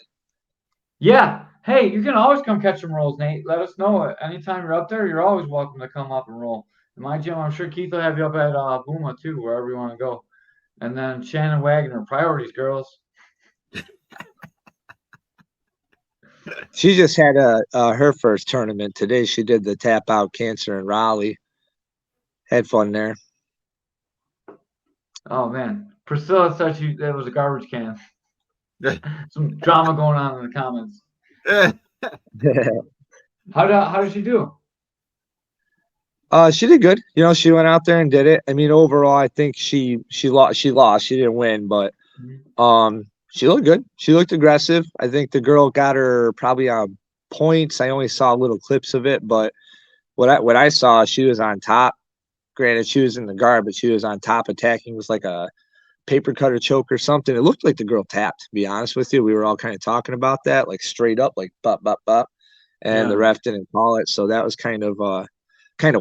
Yeah. Hey, you can always come catch some rolls, Nate. Let us know it. Anytime you're up there, you're always welcome to come up and roll. In my gym, I'm sure Keith will have you up at Booma too, wherever you want to go. And then Shannon Wagner, priorities, girls. She just had her first tournament today. She did the tap out cancer in Raleigh. Had fun there. Oh man, Priscilla said that was a garbage can. Some drama going on in the comments. How did she do? She did good. You know, she went out there and did it. I mean, overall, I think she lost. She lost. She didn't win, but she looked good. She looked aggressive. I think the girl got her probably on points. I only saw little clips of it, but what I saw, she was on top. Granted, she was in the guard, but she was on top attacking. It was like a paper cutter choke or something. It looked like the girl tapped, to be honest with you. We were all kind of talking about that, like straight up, like bup, bup, bup. And the Yeah. ref didn't call it. So that was kind of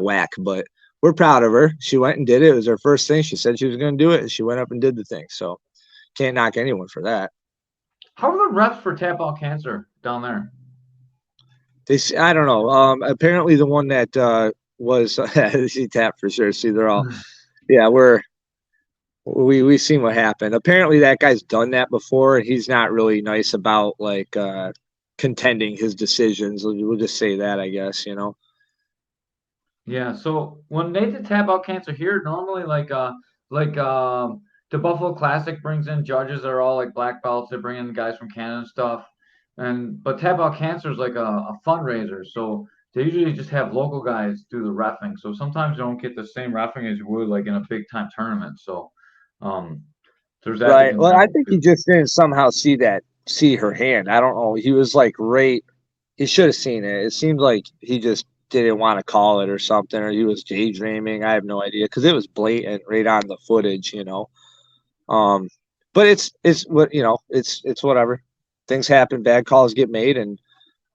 whack, but we're proud of her. She went and did it. It was her first thing. She said she was going to do it, and she went up and did the thing. So can't knock anyone for that. How are the refs for tap out cancer down there? I don't know. Apparently the one that was she tapped for sure. See, they're all yeah. We seen what happened. Apparently that guy's done that before, and he's not really nice about like contending his decisions. We'll just say that, I guess. You know. Yeah, so when they did tap out cancer here, normally the Buffalo Classic brings in judges that are all like black belts. They bring in guys from Canada and stuff. But tap out cancer is like a fundraiser, so they usually just have local guys do the reffing. So sometimes you don't get the same reffing as you would like in a big time tournament. So um there's that to Right. Well, contend I with think he too. just didn't somehow see her hand. I don't know. He was like right. He should have seen it. It seemed like he just didn't want to call it or something, or he was daydreaming. I have no idea because it was blatant right on the footage, you know. Um, but it's what you know. It's whatever. Things happen. Bad calls get made, and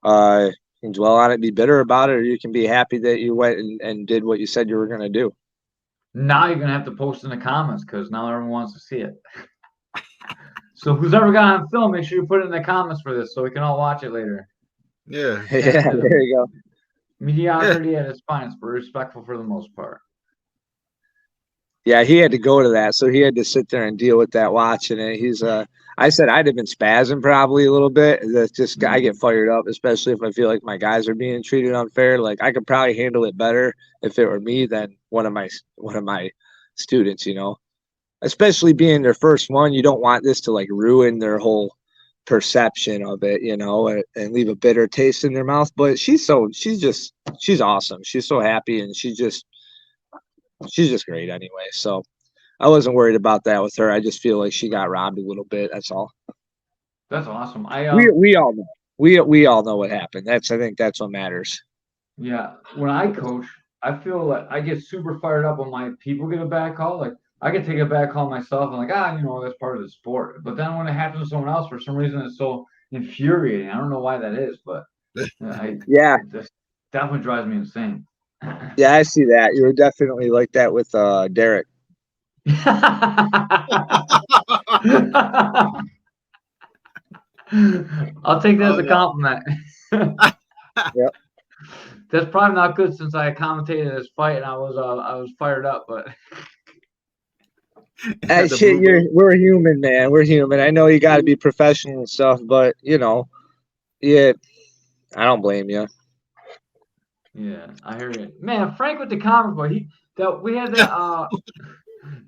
you can dwell on it, be bitter about it, or you can be happy that you went and did what you said you were going to do. Now you're gonna have to post in the comments because now everyone wants to see it. So who's ever got on film, make sure you put it in the comments for this so we can all watch it later. Yeah. Yeah, there you go. Mediocrity at its finest, but respectful for the most part. Yeah, he had to go to that, so he had to sit there and deal with that watching it. I said I'd have been spazzing probably a little bit. That's just I get fired up, especially if I feel like my guys are being treated unfair. Like I could probably handle it better if it were me than one of my students, you know. Especially being their first one, you don't want this to like ruin their whole perception of it, you know, and leave a bitter taste in their mouth. But she's awesome. She's so happy, and she's just great anyway. So I wasn't worried about that with her. I just feel like she got robbed a little bit. That's all. That's awesome. We all know. We all know what happened. I think that's what matters. Yeah, when I coach, I feel like I get super fired up when my people get a bad call. Like I could take a bad call myself and like, that's part of the sport. But then when it happens to someone else, for some reason, it's so infuriating. I don't know why that is, but Yeah, it just definitely drives me insane. yeah, I see that. You were definitely like that with Derek. I'll take that as Oh, a no. compliment. Yep. That's probably not good since I commentated this fight and I was fired up, but Hey, The shit, blue belt. we're human, man. We're human. I know you got to be professional and stuff, but you know, yeah, I don't blame you. yeah, I hear you. Man, Frank with the comic book. We had that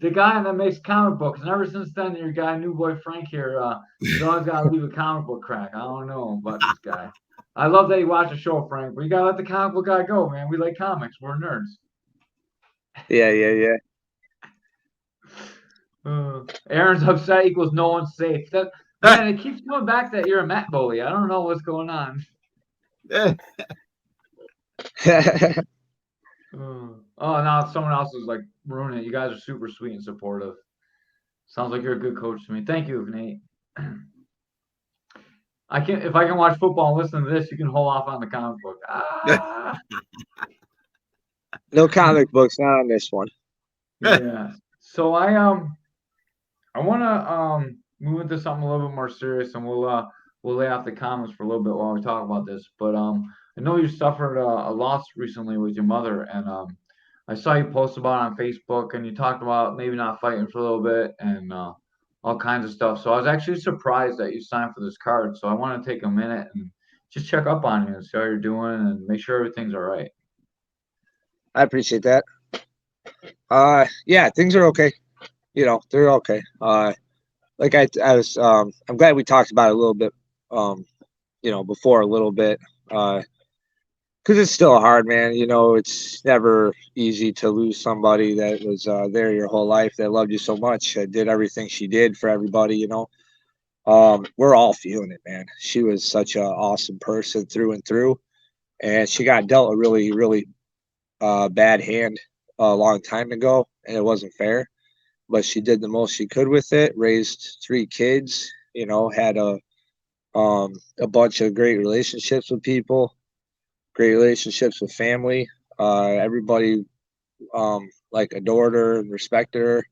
the guy that makes comic books, and ever since then, your guy, new boy Frank here, he's always got to leave a comic book crack. I don't know about this guy. I love that you watch the show, Frank, but you gotta let the comic book guy go, man. We like comics. We're nerds. Yeah, yeah, yeah. Aaron's upset equals no one's safe. That man, it keeps coming back that you're a Matt bully. I don't know what's going on. Oh, now someone else is like ruining it. You guys are super sweet and supportive. Sounds like you're a good coach to me. Thank you, Nate. if I can watch football and listen to this, you can hold off on the comic book. Ah, No comic books, not on this one. yeah. So I want to move into something a little bit more serious, and we'll lay off the comments for a little bit while we talk about this. But I know you suffered a loss recently with your mother, and I saw you post about it on Facebook, and you talked about maybe not fighting for a little bit and all kinds of stuff. So I was actually surprised that you signed for this card. So I want to take a minute and just check up on you and see how you're doing and make sure everything's all right. I appreciate that. Yeah, things are okay. You know, they're okay. Like I was, I'm glad we talked about it a little bit, you know, before a little bit, because it's still hard, man. You know, it's never easy to lose somebody that was there your whole life, that loved you so much, did everything she did for everybody. You know, we're all feeling it, man. She was such an awesome person through and through, and she got dealt a really, really bad hand a long time ago, and it wasn't fair. But she did the most she could with it. Raised 3 kids. You know, had a bunch of great relationships with people, great relationships with family. Everybody like adored her and respected her.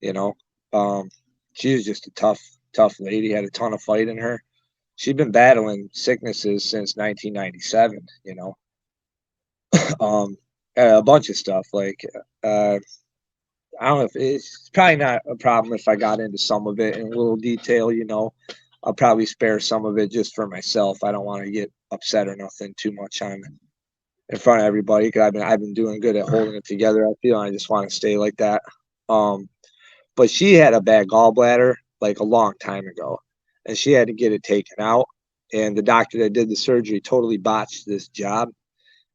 You know, um, she was just a tough lady. Had a ton of fight in her. She'd been battling sicknesses since 1997. You know, a bunch of stuff like I don't know if it's probably not a problem if I got into some of it in a little detail. You know, I'll probably spare some of it just for myself. I don't want to get upset or nothing too much on in front of everybody because I've been doing good at holding it together. I feel I just want to stay like that. Um, but she had a bad gallbladder like a long time ago, and she had to get it taken out. And the doctor that did the surgery totally botched this job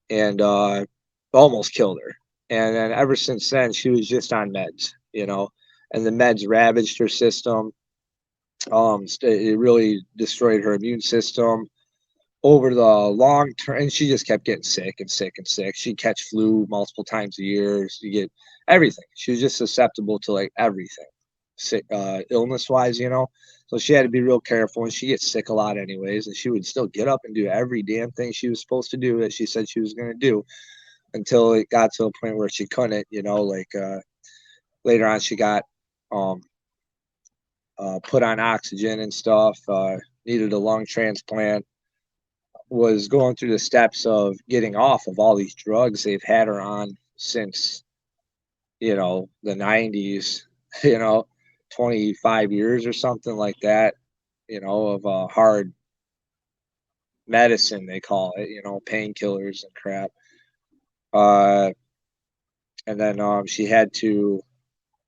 and almost killed her. And then ever since then, she was just on meds, you know, and the meds ravaged her system. It really destroyed her immune system over the long term, and she just kept getting sick and sick and sick. She'd catch flu multiple times a year. She get everything. She was just susceptible to like everything, sick, illness wise, you know. So she had to be real careful, and she gets sick a lot anyways. And she would still get up and do every damn thing she was supposed to do that she said she was going to do until it got to a point where she couldn't, you know. Like later on, she got um, put on oxygen and stuff. Needed a lung transplant, was going through the steps of getting off of all these drugs they've had her on since, you know, the 90s, you know, 25 years or something like that, you know, of hard medicine, they call it, you know, painkillers and crap. Uh, and then she had to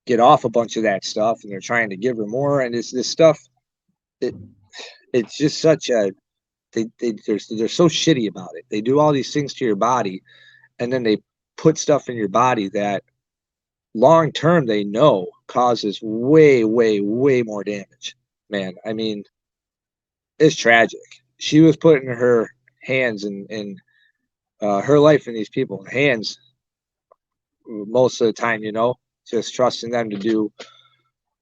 get off a bunch of that stuff, and they're trying to give her more. And it's this stuff, it, it's just such a, they're so shitty about it. They do all these things to your body, and then they put stuff in your body that long term they know causes way, way, way more damage. Man, I mean, it's tragic. She was putting her hands in her life in these people's hands most of the time, you know, just trusting them to do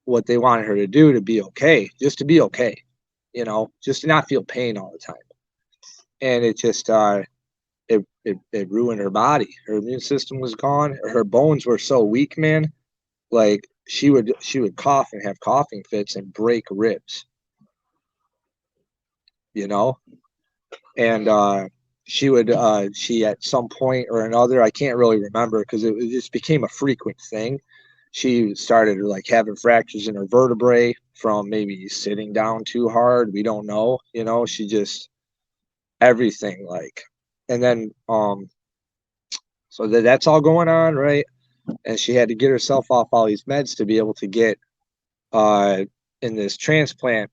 what they wanted her to do to be okay, just to be okay, you know, just to not feel pain all the time. And it just it ruined her body. Her immune system was gone. Her bones were so weak, man. Like she would cough and have coughing fits and break ribs, you know. And she at some point or another, I can't really remember because it just became a frequent thing. She started like having fractures in her vertebrae from maybe sitting down too hard. We don't know, you know. She just everything like, and then so that's all going on, right? And she had to get herself off all these meds to be able to get in this transplant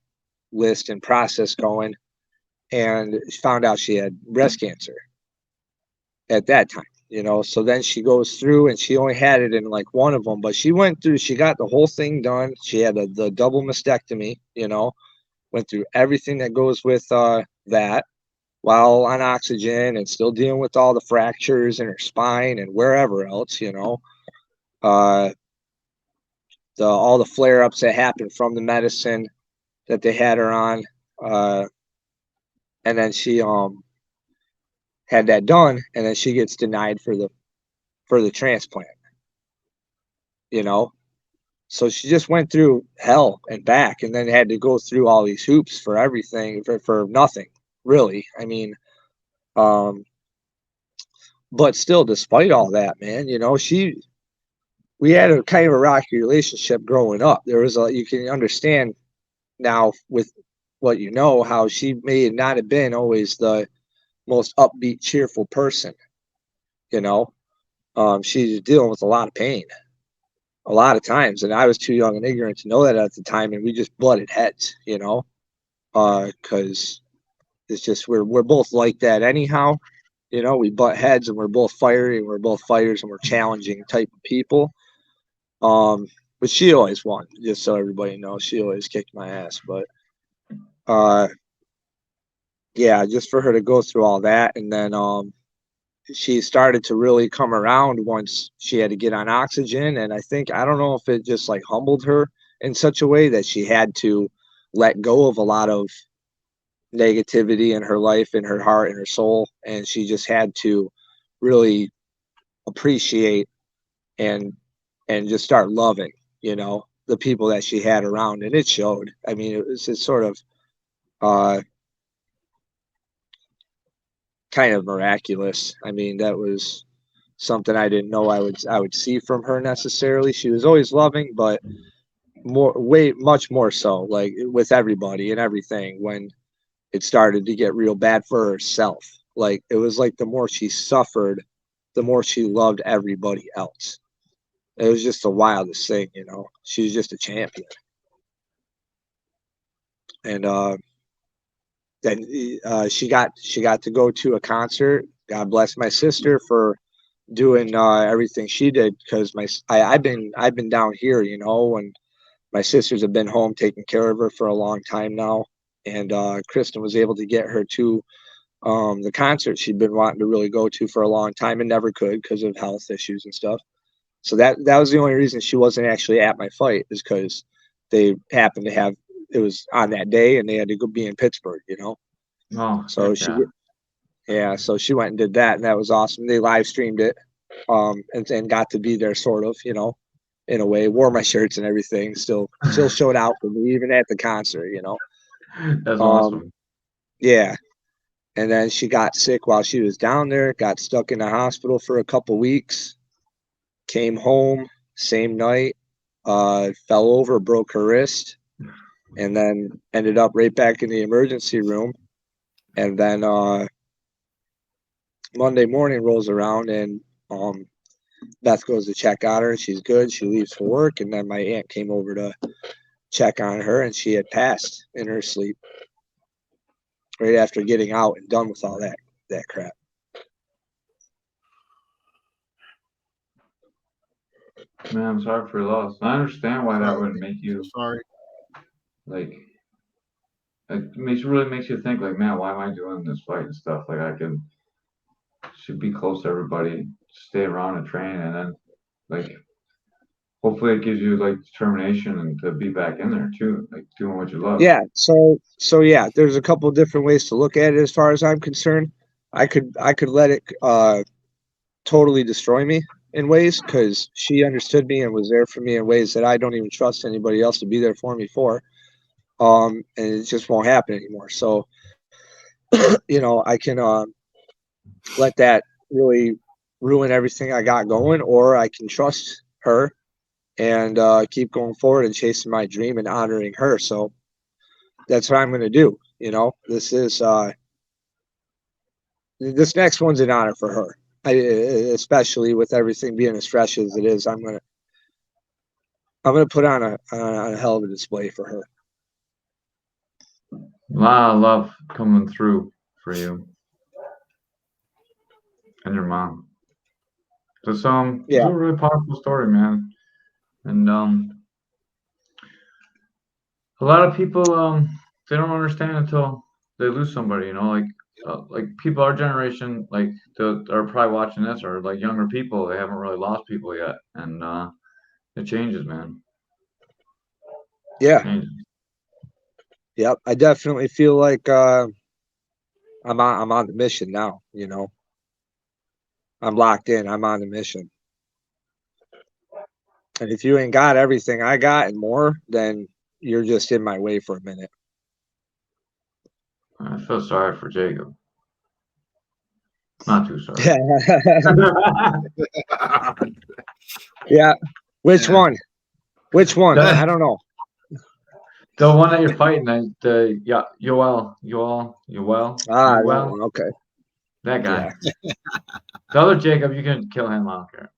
list and process going. And she found out she had breast cancer at that time, you know. So then she goes through, and she only had it in like one of them, but she went through, she got the whole thing done. She had the double mastectomy, you know, went through everything that goes with that while on oxygen and still dealing with all the fractures in her spine and wherever else, you know. All the flare-ups that happened from the medicine that they had her on. and then she had that done, and then she gets denied for the transplant. You know, so she just went through hell and back, and then had to go through all these hoops for everything for nothing, really. I mean, um, but still, despite all that, man, you know, we had a kind of a rocky relationship growing up. There was you can understand now with what you know how she may not have been always the most upbeat, cheerful person. You know, she's dealing with a lot of pain a lot of times, and I was too young and ignorant to know that at the time, and we just butted heads. You know, because it's just we're both like that anyhow. You know, we butt heads, and we're both fiery, and we're both fighters, and we're challenging type of people. But she always won, just so everybody knows. She always kicked my ass. But uh yeah, just for her to go through all that, and then she started to really come around once she had to get on oxygen. And I don't know if it just like humbled her in such a way that she had to let go of a lot of negativity in her life, in her heart, in her soul, and she just had to really appreciate and just start loving, you know, the people that she had around, and it showed. I mean, it was just sort of uh kind of miraculous. I mean, that was something I didn't know I would see from her necessarily. She was always loving, but much more so, like with everybody and everything. When it started to get real bad for herself, like it was like the more she suffered, the more she loved everybody else. It was just the wildest thing, you know. She was just a champion. And then she got to go to a concert. God bless my sister for doing everything she did, because I've been down here, you know, and my sisters have been home taking care of her for a long time now. And Kristen was able to get her to the concert she'd been wanting to really go to for a long time and never could because of health issues and stuff. So that was the only reason she wasn't actually at my fight, is because they happened to have it was on that day and they had to go be in Pittsburgh, you know. Oh, So so she went and did that, and that was awesome. They live streamed it, and got to be there, sort of, you know, in a way. Wore my shirts and everything. Still showed out for me even at the concert, you know. that's Um, awesome. yeah. And then she got sick while she was down there. Got stuck in the hospital for a couple weeks. Came home same night. Fell over, broke her wrist, and then ended up right back in the emergency room. And then Monday morning rolls around, and Beth goes to check on her, and she's good. She leaves for work, and then my aunt came over to check on her, and she had passed in her sleep right after getting out and done with all that crap. Man, I'm sorry for your loss. I understand why that would make you Sorry. like. It really makes you think like, man, why am I doing this fight and stuff? Like should be close to everybody, stay around and train, and then like hopefully it gives you like determination and to be back in there too, like doing what you love. Yeah, so yeah, there's a couple of different ways to look at it as far as I'm concerned. I could let it totally destroy me in ways, because she understood me and was there for me in ways that I don't even trust anybody else to be there for me for. And it just won't happen anymore. So, you know, I can let that really ruin everything I got going, or I can trust her and keep going forward and chasing my dream and honoring her. So that's what I'm going to do. You know, this next one's an honor for her. Especially with everything being as fresh as it is, I'm gonna put on a hell of a display for her. A lot of love coming through for you and your mom. It's Yeah, a really powerful story, man. And a lot of people they don't understand until they lose somebody. You know, like people our generation, like are probably watching this, or like younger people, they haven't really lost people yet, and it changes, man. yeah, Changes. yep. I definitely feel like I'm on the mission now. You know, I'm locked in. I'm on the mission. And if you ain't got everything I got and more, then you're just in my way for a minute. I feel sorry for Jacob. Not too sorry. Yeah. Which Yeah. one? Which one? I don't know. The one that you're fighting, the Yoel. Ah, that one. Okay. That guy. Yeah. The other Jacob, you can kill him. I don't care.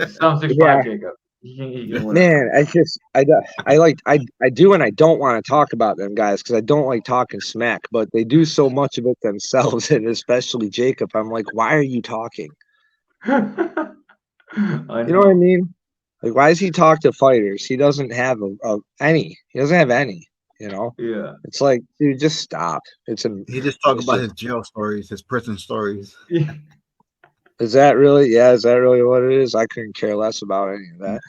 Some 6'5" Yeah. Jacob. He can win. Man, I do and I don't want to talk about them guys because I don't like talking smack, but they do so much of it themselves, and especially Jacob. I'm like, why are you talking? I You know what I mean? Like, why does he talk to fighters? He doesn't have any. He doesn't have any. You know? Yeah. It's like, dude, just stop. He just talk it's about just, his jail stories, his prison stories. is that really? Yeah, is that really what it is? I couldn't care less about any of that.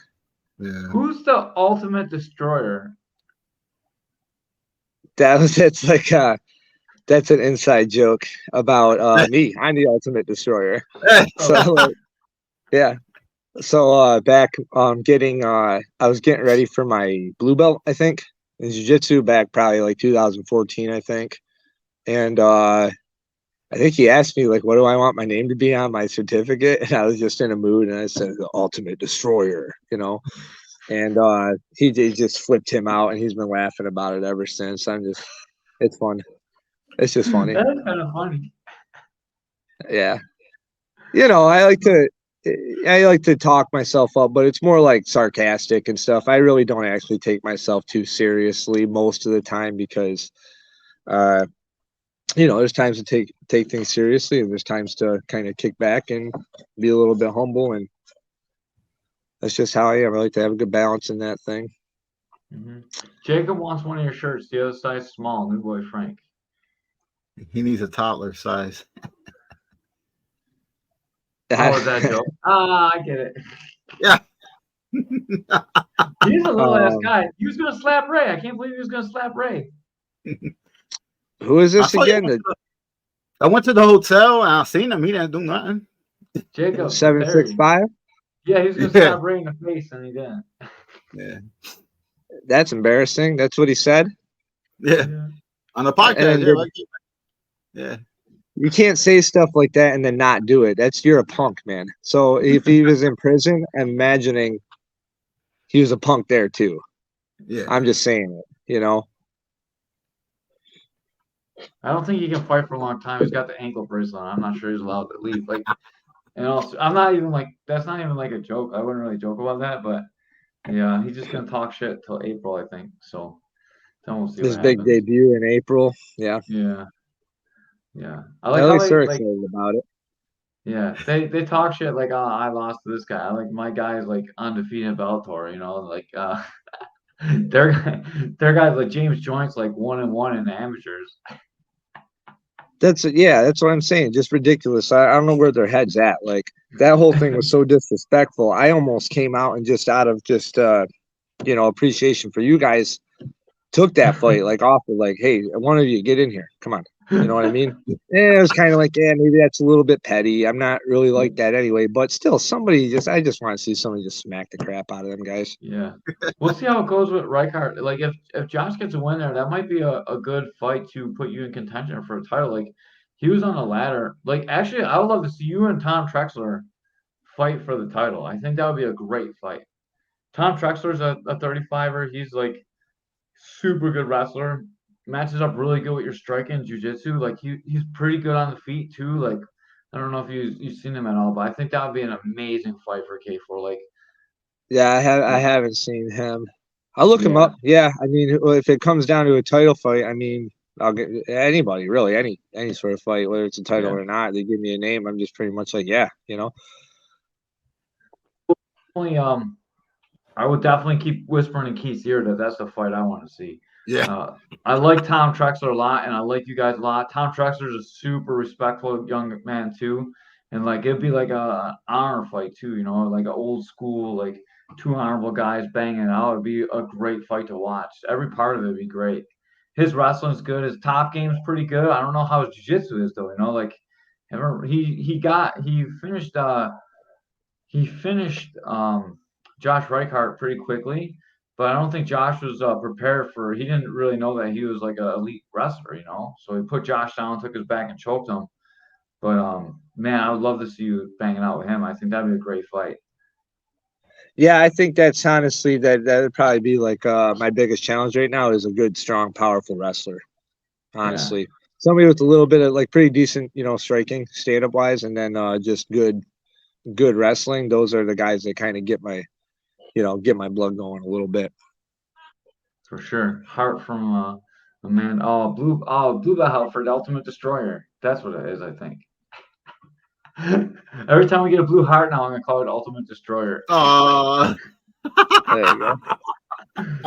Yeah. Who's the ultimate destroyer? It's like that's an inside joke about me. I'm the ultimate destroyer. So like, yeah. So back getting I was getting ready for my blue belt, I think, in jiu-jitsu back probably like 2014, I think. And I think he asked me like, what do I want my name to be on my certificate? And I was just in a mood and I said the ultimate destroyer, you know. And he just flipped him out and he's been laughing about it ever since. It's fun. It's just funny. That's kind of funny. Yeah. You know, I like to talk myself up, but it's more like sarcastic and stuff. I really don't actually take myself too seriously most of the time because you know, there's times to take things seriously and there's times to kind of kick back and be a little bit humble, and that's just how I am. I like to have a good balance in that thing. Mm-hmm. Jacob wants one of your shirts. The other size small. New boy Frank. He needs a toddler size. Oh, is that a joke? Ah, I get it. Yeah. He's a little ass guy. He was gonna slap Ray. I can't believe he was gonna slap Ray. Who is this again? I went to the hotel and I seen him. He didn't do nothing. Jacob 765. Yeah, he was gonna slap Ray in the face and he didn't. Yeah. That's embarrassing. That's what he said. Yeah. On the podcast. Yeah. Like, yeah. You can't say stuff like that and then not do it. You're a punk, man. So if he was in prison, I'm imagining he was a punk there too. Yeah. I'm just saying it, you know. I don't think he can fight for a long time. He's got the ankle bracelet on. I'm not sure he's allowed to leave. Like, and also, I'm not even like that's not even like a joke. I wouldn't really joke about that, but yeah, he's just gonna talk shit till April, I think. So then we'll see His what big happens. debut in April. Yeah. Yeah. I like At how least they're they like. excited about it. Yeah, they talk shit like, oh, I lost to this guy. I like my guy is like undefeated Bellator, you know, like their their guys like James Joint's like 1-1 in the amateurs. That's what I'm saying. Just ridiculous. I don't know where their heads at. Like that whole thing was so disrespectful. I almost came out and just out of just you know, appreciation for you guys took that fight like off of like, hey, one of you get in here. Come on. You know what I mean? It was kind of like, yeah, maybe that's a little bit petty. I'm not really like that anyway, but still I just want to see somebody just smack the crap out of them guys. Yeah. We'll see how it goes with Reichardt. Like if Josh gets a win there, that might be a good fight to put you in contention for a title. Like he was on the ladder. Like actually I would love to see you and Tom Trexler fight for the title. I think that would be a great fight. Tom Trexler's a 35er. He's like super good wrestler. Matches up really good with your striking jiu-jitsu. Like he's pretty good on the feet too. Like I don't know if you've seen him at all, but I think that would be an amazing fight for K4. Like Yeah, I haven't seen him. I'll look him yeah. up. Yeah, I mean, if it comes down to a title fight, I mean, I'll get anybody really, any sort of fight, whether it's a title or not. They give me a name, I'm just pretty much like, yeah, you know. I would definitely keep whispering in Keith's ear that that's the fight I want to see. Yeah. I like Tom Trexler a lot, and I like you guys a lot. Tom Trexler's a super respectful young man too, and like it'd be like a honor fight too, you know, like an old school, like two honorable guys banging it out. It'd be a great fight to watch. Every part of it would be great. his wrestling's good. His top game's pretty good. I don't know how his jiu-jitsu is though. Like he finished Josh Reichart pretty quickly, but I don't think Josh was prepared for. He didn't really know that he was like an elite wrestler, So he put Josh down, took his back, and choked him. But man, I would love to see you banging out with him. I think that'd be a great fight. Yeah, I think that's honestly that would probably be like my biggest challenge right now is a good, strong, powerful wrestler. Honestly, somebody with a little bit of like pretty decent, striking, stand up wise, and then just good wrestling. Those are the guys that kind of get my blood going a little bit. For sure. Heart from a man. Blue belt for the Ultimate Destroyer. That's what it is, I think. Every time we get a blue heart now, I'm gonna call it Ultimate Destroyer. There you go.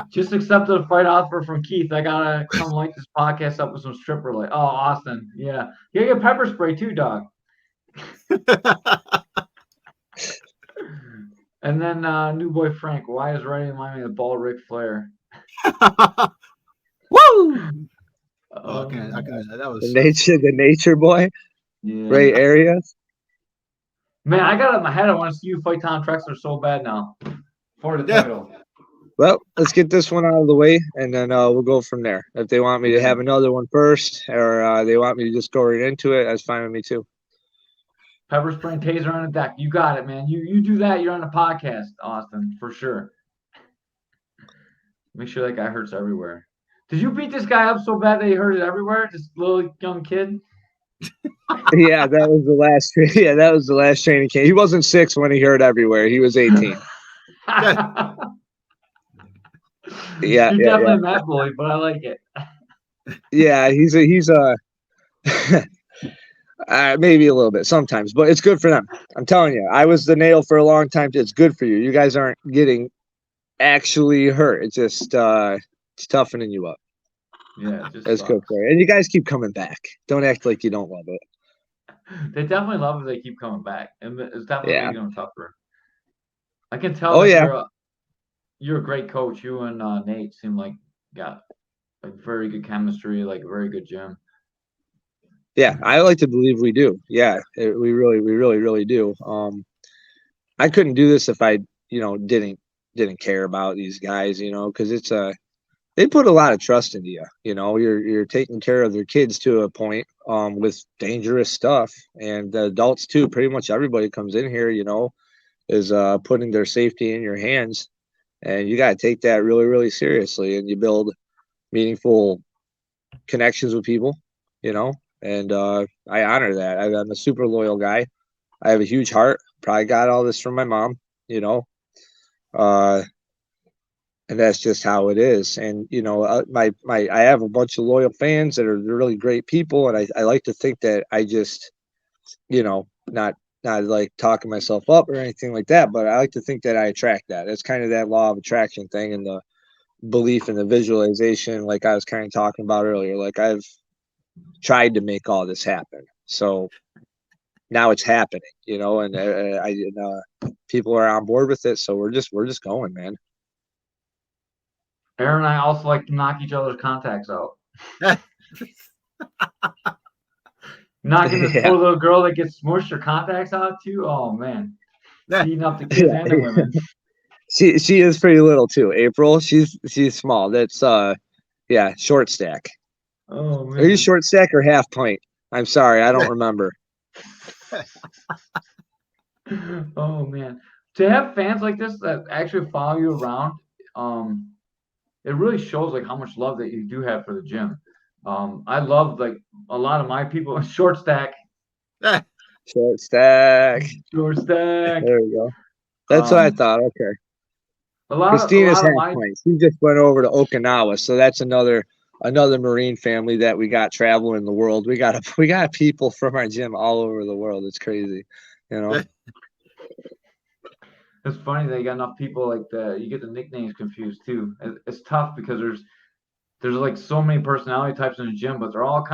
Just accepted a fight offer from Keith. I gotta come light this podcast up with some stripper light. Oh, Austin, yeah. You get pepper spray too, dog. And then new boy Frank. Why is Riding remind me of the ball Ric Flair? Woo! That was the nature boy. Yeah. Ray Arias. Man, I got it in my head. I want to see you fight Tom Trexler so bad now for the title. Well, let's get this one out of the way, and then we'll go from there. If they want me to have another one first, or they want me to just go right into it, that's fine with me too. Pepper spray and taser on the deck. You got it, man. You do that, you're on the podcast, Austin, for sure. Make sure that guy hurts everywhere. Did you beat this guy up so bad that he hurt it everywhere? This little young kid? Yeah, that was the last. Yeah, that was the last training camp. He wasn't 6 when he hurt everywhere. He was 18. Yeah, you're definitely a mat bully, but I like it. Yeah, he's maybe a little bit sometimes, but it's good for them. I'm telling you, I was the nail for a long time. It's good for you. You guys aren't getting actually hurt. It's just it's toughening you up. Yeah, it's good for you. And you guys keep coming back. Don't act like you don't love it. They definitely love it. They keep coming back, and it's definitely making them tougher. I can tell. Oh yeah, you're a great coach. You and Nate seem like got like very good chemistry, like a very good gym. Yeah, I like to believe we do. Yeah, we really do. I couldn't do this if I, didn't care about these guys, because it's they put a lot of trust into you. You're taking care of their kids to a point, with dangerous stuff, and the adults too. Pretty much everybody comes in here, is putting their safety in your hands, and you got to take that really, really seriously. And you build meaningful connections with people, and I honor that. I'm a super loyal guy. I have a huge heart. Probably got all this from my mom, and that's just how it is. And I have a bunch of loyal fans that are really great people, and I like to think that I just, not like talking myself up or anything like that, but I like to think that I attract that. It's kind of that law of attraction thing, and the belief in the visualization, like I was kind of talking about earlier. Like I've tried to make all this happen, so now it's happening, and people are on board with it, so we're just going, man. Aaron and I also like to knock each other's contacts out. Knocking this poor little girl that gets smushed her contacts out too. Oh man, beating up the kids and the women. She is pretty little too. April, she's small. That's short stack. Oh man. Are you short stack or half pint? I'm sorry, I don't remember. Oh man, to have fans like this that actually follow you around, it really shows like how much love that you do have for the gym. I love like a lot of my people. Short stack. Short stack. Short stack. There we go. That's what I thought. Okay. Christina's half pint. She just went over to Okinawa, so that's another Marine family that we got traveling the world. We got people from our gym all over the world. It's crazy, It's funny that you got enough people like that. You get the nicknames confused too. It's tough because there's like so many personality types in the gym, but they're all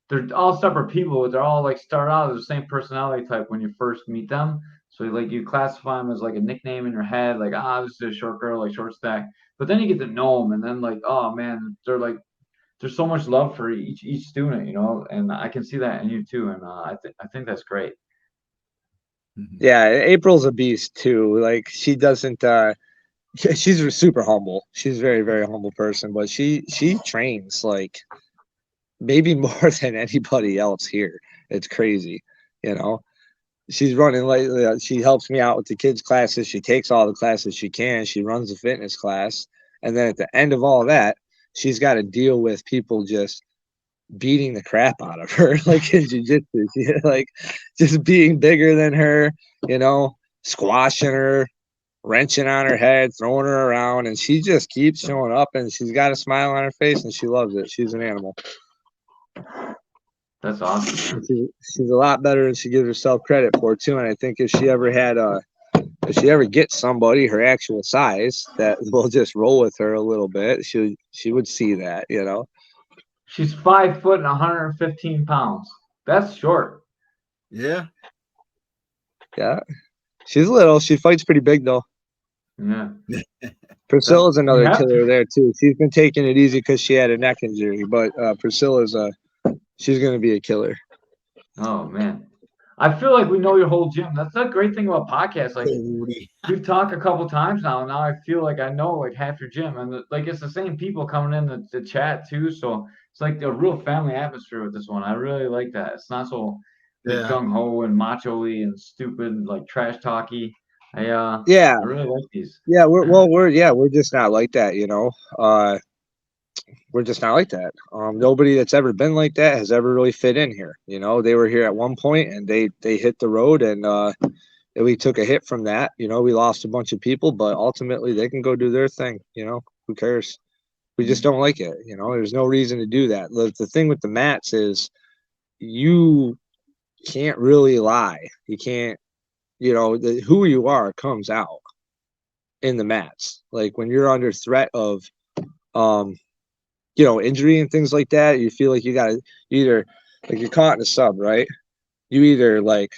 they're all separate people, but they're all like start out as the same personality type when you first meet them. So like you classify them as like a nickname in your head, like this is a short girl, like short stack. But then you get to know them, and then like, oh man, there's so much love for each student, you know, and I can see that in you too, and I think that's great. Yeah, April's a beast too. Like she doesn't she's super humble. She's a very, very humble person, but she trains like maybe more than anybody else here. It's crazy, you know. She's running like she helps me out with the kids' classes. She takes all the classes she can. She runs the fitness class, and then at the end of all that, she's got to deal with people just beating the crap out of her, like in jujitsu. Like just being bigger than her, you know, squashing her, wrenching on her head, throwing her around, and she just keeps showing up, and she's got a smile on her face, and she loves it. She's an animal. That's awesome, man. She's a lot better than she gives herself credit for too. And I think if she ever gets somebody her actual size that will just roll with her a little bit, she would see that, you know. She's 5 foot and 115 pounds. That's short. Yeah. Yeah. She's little. She fights pretty big though. Yeah. Priscilla's another have killer to. there too. She's been taking it easy because she had a neck injury, but Priscilla's she's gonna be a killer. Oh man. I feel like we know your whole gym. That's the great thing about podcasts. Like we've talked a couple times now, and now I feel like I know like half your gym, and like it's the same people coming in the chat too. So it's like a real family atmosphere with this one. I really like that. It's not so like Yeah. gung ho and macho-y and stupid like trash talky. Yeah. I really like these. Yeah, we're just not like that, you know. We're just not like that. Nobody that's ever been like that has ever really fit in here. You know, they were here at one point and they hit the road, and we took a hit from that. You know, we lost a bunch of people, but ultimately they can go do their thing. You know, who cares? We just don't like it. You know, there's no reason to do that. The thing with the mats is you can't really lie. You can't, you know, who you are comes out in the mats. Like when you're under threat of, you know, injury and things like that, you feel like you got to either, like you're caught in a sub, right? You either like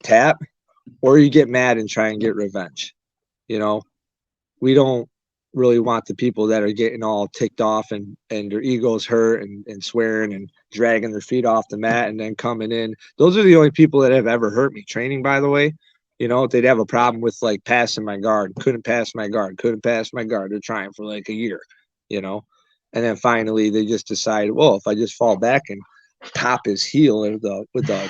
tap or you get mad and try and get revenge. You know, we don't really want the people that are getting all ticked off and their egos hurt and swearing and dragging their feet off the mat and then coming in. Those are the only people that have ever hurt me training, by the way. You know, they'd have a problem with like passing my guard, couldn't pass my guard. They're trying for like a year, you know, and then finally they just decide, well, if I just fall back and pop his heel with a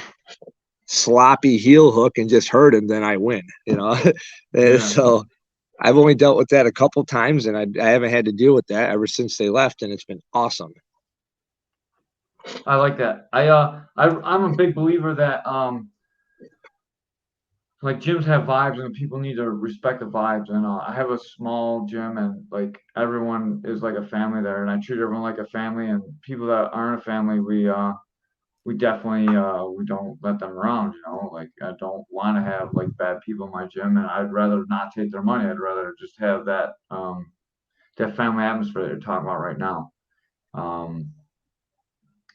sloppy heel hook and just hurt him, then I win, you know. And so I've only dealt with that a couple times, and I haven't had to deal with that ever since they left, and it's been awesome. I like that. I'm a big believer that like gyms have vibes and people need to respect the vibes. And I have a small gym and like everyone is like a family there, and I treat everyone like a family. And people that aren't a family, we definitely we don't let them around. You know, like I don't want to have like bad people in my gym, and I'd rather not take their money. I'd rather just have that that family atmosphere that you're talking about right now.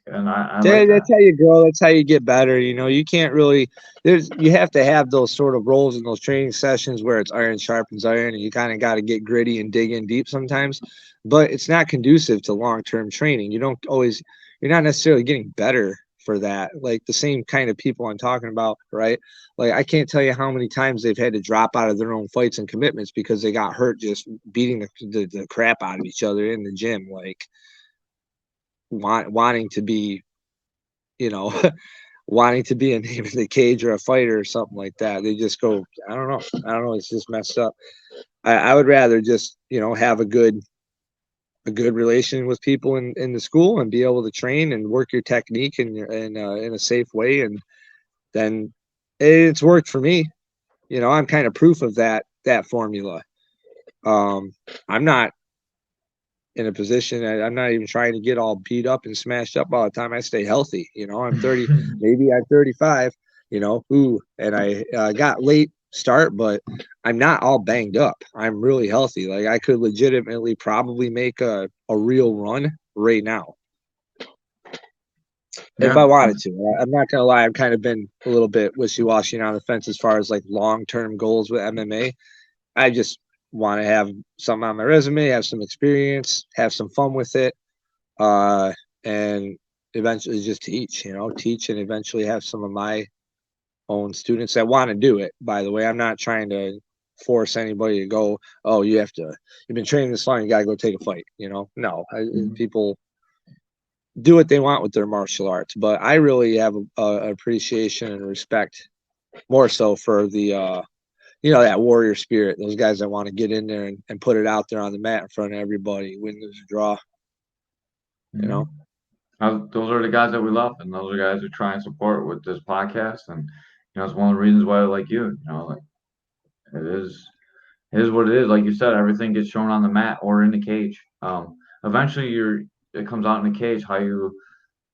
And I like That's that. how you grow. That's how you get better. You know, you can't really. You have to have those sort of roles in those training sessions where it's iron sharpens iron, and you kind of got to get gritty and dig in deep sometimes. But it's not conducive to long-term training. You don't always. You're not necessarily getting better for that. Like the same kind of people I'm talking about, right? Like I can't tell you how many times they've had to drop out of their own fights and commitments because they got hurt just beating the crap out of each other in the gym. Like wanting to be, you know, wanting to be a name in the cage or a fighter or something like that. They just go, I don't know. It's just messed up. I would rather just, you know, have a good relation with people in the school and be able to train and work your technique in a safe way. And then it's worked for me. You know, I'm kind of proof of that formula. I'm not in a position. I'm not even trying to get all beat up and smashed up all the time. I stay healthy. You know, I'm 30, maybe I'm 35, you know, and I got late start, but I'm not all banged up. I'm really healthy. Like I could legitimately probably make a real run right now. If I wanted to. I'm not going to lie. I've kind of been a little bit wishy-washy on the fence as far as like long-term goals with MMA. I just want to have something on my resume, have some experience, have some fun with it. and eventually just teach and eventually have some of my own students that want to do it. By the way, I'm not trying to force anybody to go, oh, you've been training this long, you got to go take a fight. No, people do what they want with their martial arts, but I really have a appreciation and respect more so for the that warrior spirit, those guys that want to get in there and put it out there on the mat in front of everybody, win, lose, or draw. Those are the guys that we love, and those are guys we try and support with this podcast. And it's one of the reasons why I like you. Like it is what it is. Like you said, everything gets shown on the mat or in the cage. Eventually, it comes out in the cage how you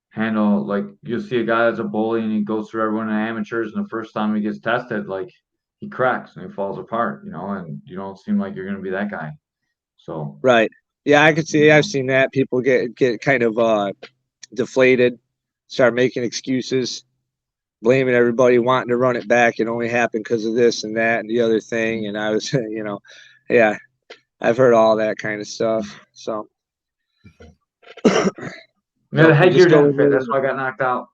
handle. Like you'll see a guy that's a bully and he goes through everyone in amateurs, and the first time he gets tested, like he cracks and he falls apart. And you don't seem like you're going to be that guy. So right, yeah, I could see. I've seen that people get kind of deflated, start making excuses, blaming everybody, wanting to run it back. It only happened because of this and that and the other thing. And I was, yeah, I've heard all that kind of stuff. So, yeah, the headgear didn't fit. That's why I got knocked out.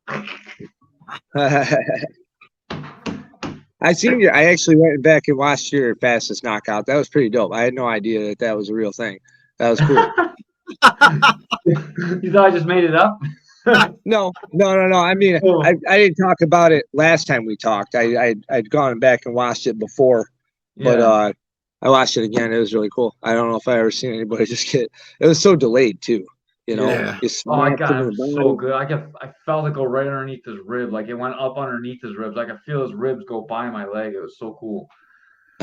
I seen you. I actually went back and watched your fastest knockout. That was pretty dope. I had no idea that was a real thing. That was cool. You thought I just made it up? No. I mean, I didn't talk about it last time we talked. I'd gone back and watched it before, but I watched it again. It was really cool. I don't know if I ever seen anybody just get. It was so delayed too. Yeah. Oh my God, it was so good. I felt it go right underneath his rib. Like it went up underneath his ribs. I could feel his ribs go by my leg. It was so cool.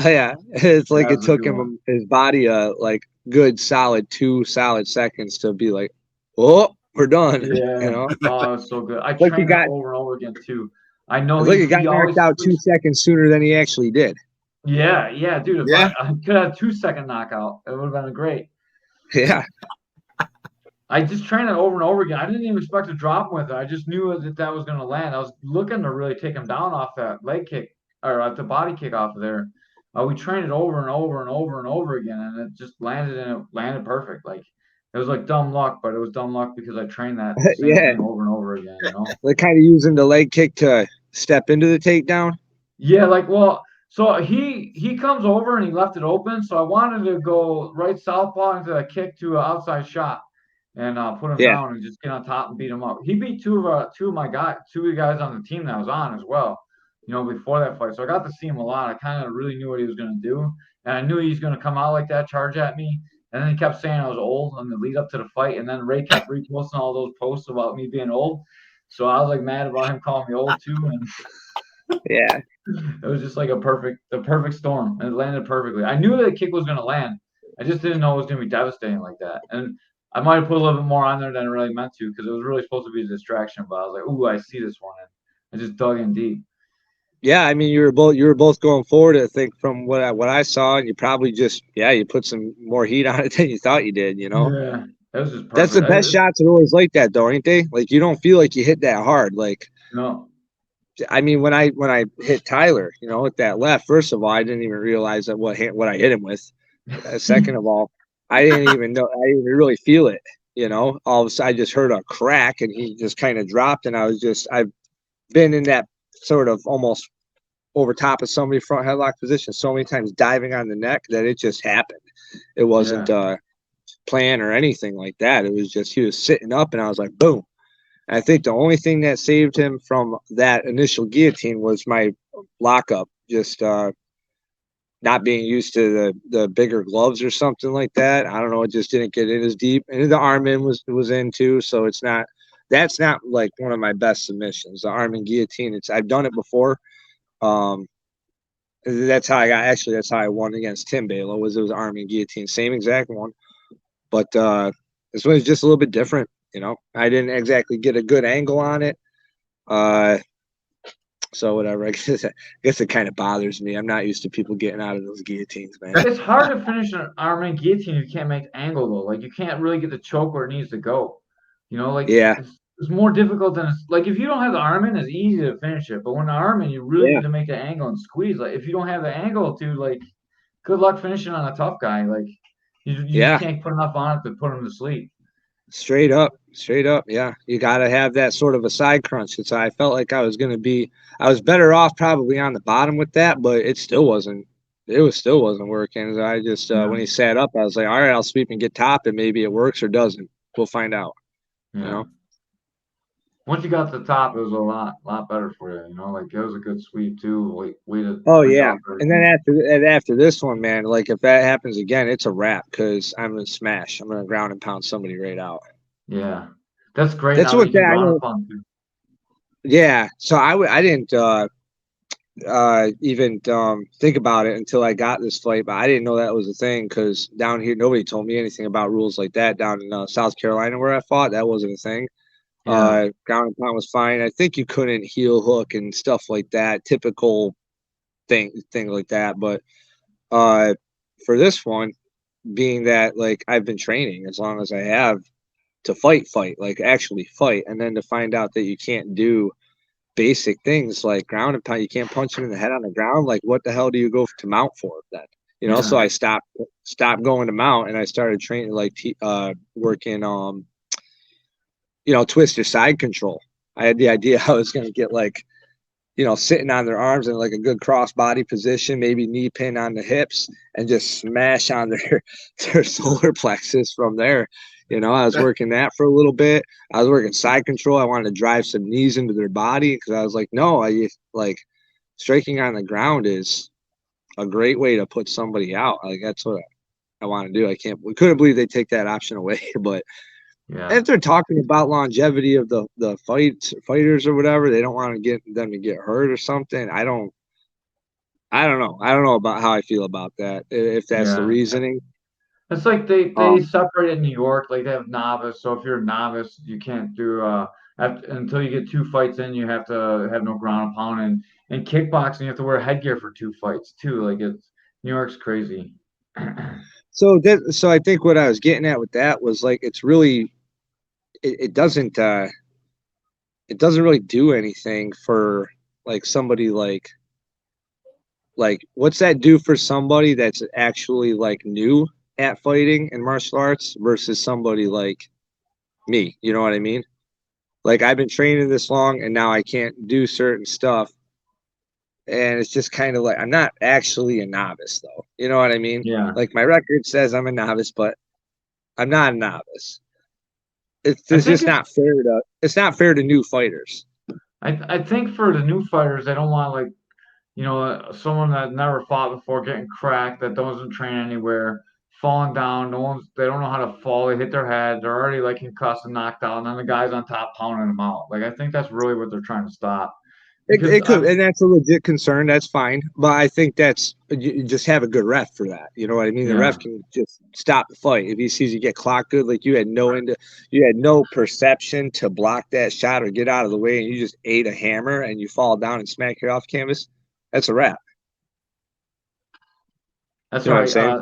Yeah, it's like it took his body like good solid 2 solid seconds to be like, oh, we're done. Yeah. Oh, it was so good. I trained that over and over again too. I know he got knocked out 2 seconds sooner than he actually did. Yeah, dude. If I could have 2-second knockout, it would have been great. Yeah. I just trained it over and over again. I didn't even expect to drop him with it. I just knew that was going to land. I was looking to really take him down off that leg kick or the body kick off of there. We trained it over and over and over and over again, and it just landed, and it landed perfect. Like it was like dumb luck, but it was dumb luck because I trained that same thing over and over again. Like kind of using the leg kick to step into the takedown. Yeah, so he comes over and he left it open. So I wanted to go right southpaw into a kick to an outside shot and put him down and just get on top and beat him up. He beat two of the guys on the team that I was on as well, before that fight. So I got to see him a lot. I kind of really knew what he was going to do. And I knew he was going to come out like that, charge at me. And then he kept saying I was old on the lead up to the fight. And then Ray kept reposting all those posts about me being old. So I was like mad about him calling me old too. And yeah, it was just like the perfect storm. And it landed perfectly. I knew that kick was going to land. I just didn't know it was going to be devastating like that. And I might have put a little bit more on there than I really meant to because it was really supposed to be a distraction. But I was like, ooh, I see this one. And I just dug in deep. Yeah, I mean, you were both going forward. I think from what I saw, and you probably just you put some more heat on it than you thought you did. Yeah, that was just perfect. That's the best shots are always like that, though, ain't they? Like you don't feel like you hit that hard. Like no, I mean, when I hit Tyler, with that left. First of all, I didn't even realize that what I hit him with. Second of all, I didn't even know. I didn't even really feel it. All of a sudden, I just heard a crack, and he just kind of dropped, and I've been in that sort of almost over top of somebody front headlock position so many times diving on the neck that it just happened. It wasn't planned or anything like that. It was just he was sitting up and I was like, boom. And I think the only thing that saved him from that initial guillotine was my lockup, just not being used to the bigger gloves or something like that. I don't know. It just didn't get in as deep. And the arm in was in too. So that's not like one of my best submissions. The arm in guillotine. I've done it before. That's how I won against Tim Balo. It was arm and guillotine, same exact one, but this one is just a little bit different. I didn't exactly get a good angle on it, so whatever. I guess it kind of bothers me. I'm not used to people getting out of those guillotines, man. It's hard to finish an arm and guillotine if you can't make the angle though. Like you can't really get the choke where it needs to go. It's more difficult than like if you don't have the arm in, it's easy to finish it. But when the arm in, you really need to make the angle and squeeze. Like if you don't have the angle, dude, like good luck finishing on a tough guy. Like you just can't put enough on it to put him to sleep. Straight up. Yeah, you got to have that sort of a side crunch. So I felt like I was better off probably on the bottom with that, but it still wasn't. Still wasn't working. I just when he sat up, I was like, all right, I'll sweep and get top, and maybe it works or doesn't. We'll find out. Yeah. You know. Once you got to the top, it was a lot better for you. You know, like it was a good sweep too. Way to Oh switch yeah, off and then everything. after this one, man, like if that happens again, it's a wrap because I'm gonna smash. I'm gonna ground and pound somebody right out. Yeah, that's great. That's Now that what you that can I ground know. and pound too. Yeah, so I didn't even think about it until I got this fight, but I didn't know that was a thing because down here nobody told me anything about rules like that. Down in South Carolina where I fought, that wasn't a thing. Yeah, Ground and pound was fine. I think you couldn't heel hook and stuff like that. Typical thing like that. But for this one, being that like I've been training as long as I have to fight, like actually fight, and then to find out that you can't do basic things like ground and pound, you can't punch him in the head on the ground. Like, what the hell do you go to mount for then? You know, so yeah, I stopped going to mount, and I started training like working twist your side control. I had the idea I was going to get like sitting on their arms in like a good cross body position, maybe knee pin on the hips, and just smash on their solar plexus from there. I was working that for a little bit. I was working side control. I wanted to drive some knees into their body because I was like, no, I like striking on the ground is a great way to put somebody out. Like that's what I want to do. We couldn't believe they take that option away, but yeah. if they're talking about longevity of the fighters or whatever, they don't want to get them to get hurt or something. I don't know. I don't know about how I feel about that. If that's the Yeah. reasoning. It's like they Um, separate in New York, like they have novice. So if you're a novice, you can't do until you get 2 fights in, you have to have no ground and pound. And kickboxing, you have to wear headgear for 2 fights too. Like it's New York's crazy. so I think what I was getting at with that was like it's really it doesn't really do anything for like somebody like what's that do for somebody that's actually like new at fighting and martial arts versus somebody like me. You know what I mean? Like I've been training this long and now I can't do certain stuff. And it's just kind of like I'm not actually a novice though. You know what I mean? Yeah. Like my record says I'm a novice, but I'm not a novice. I It's think just not fair to new fighters. I think for the new fighters, they don't want like someone that never fought before getting cracked, that doesn't train anywhere, falling down. They don't know how to fall. They hit their head. They're already like concussed and knocked out, and then the guy's on top pounding them out. Like I think that's really what they're trying to stop. Because It could, and that's a legit concern. That's fine, but I think you just have a good ref for that. You know what I mean? The yeah, ref can just stop the fight if he sees you get clocked good. Like you had no perception to block that shot or get out of the way, and you just ate a hammer and you fall down and smack your off canvas. That's a wrap. that's You know what I'm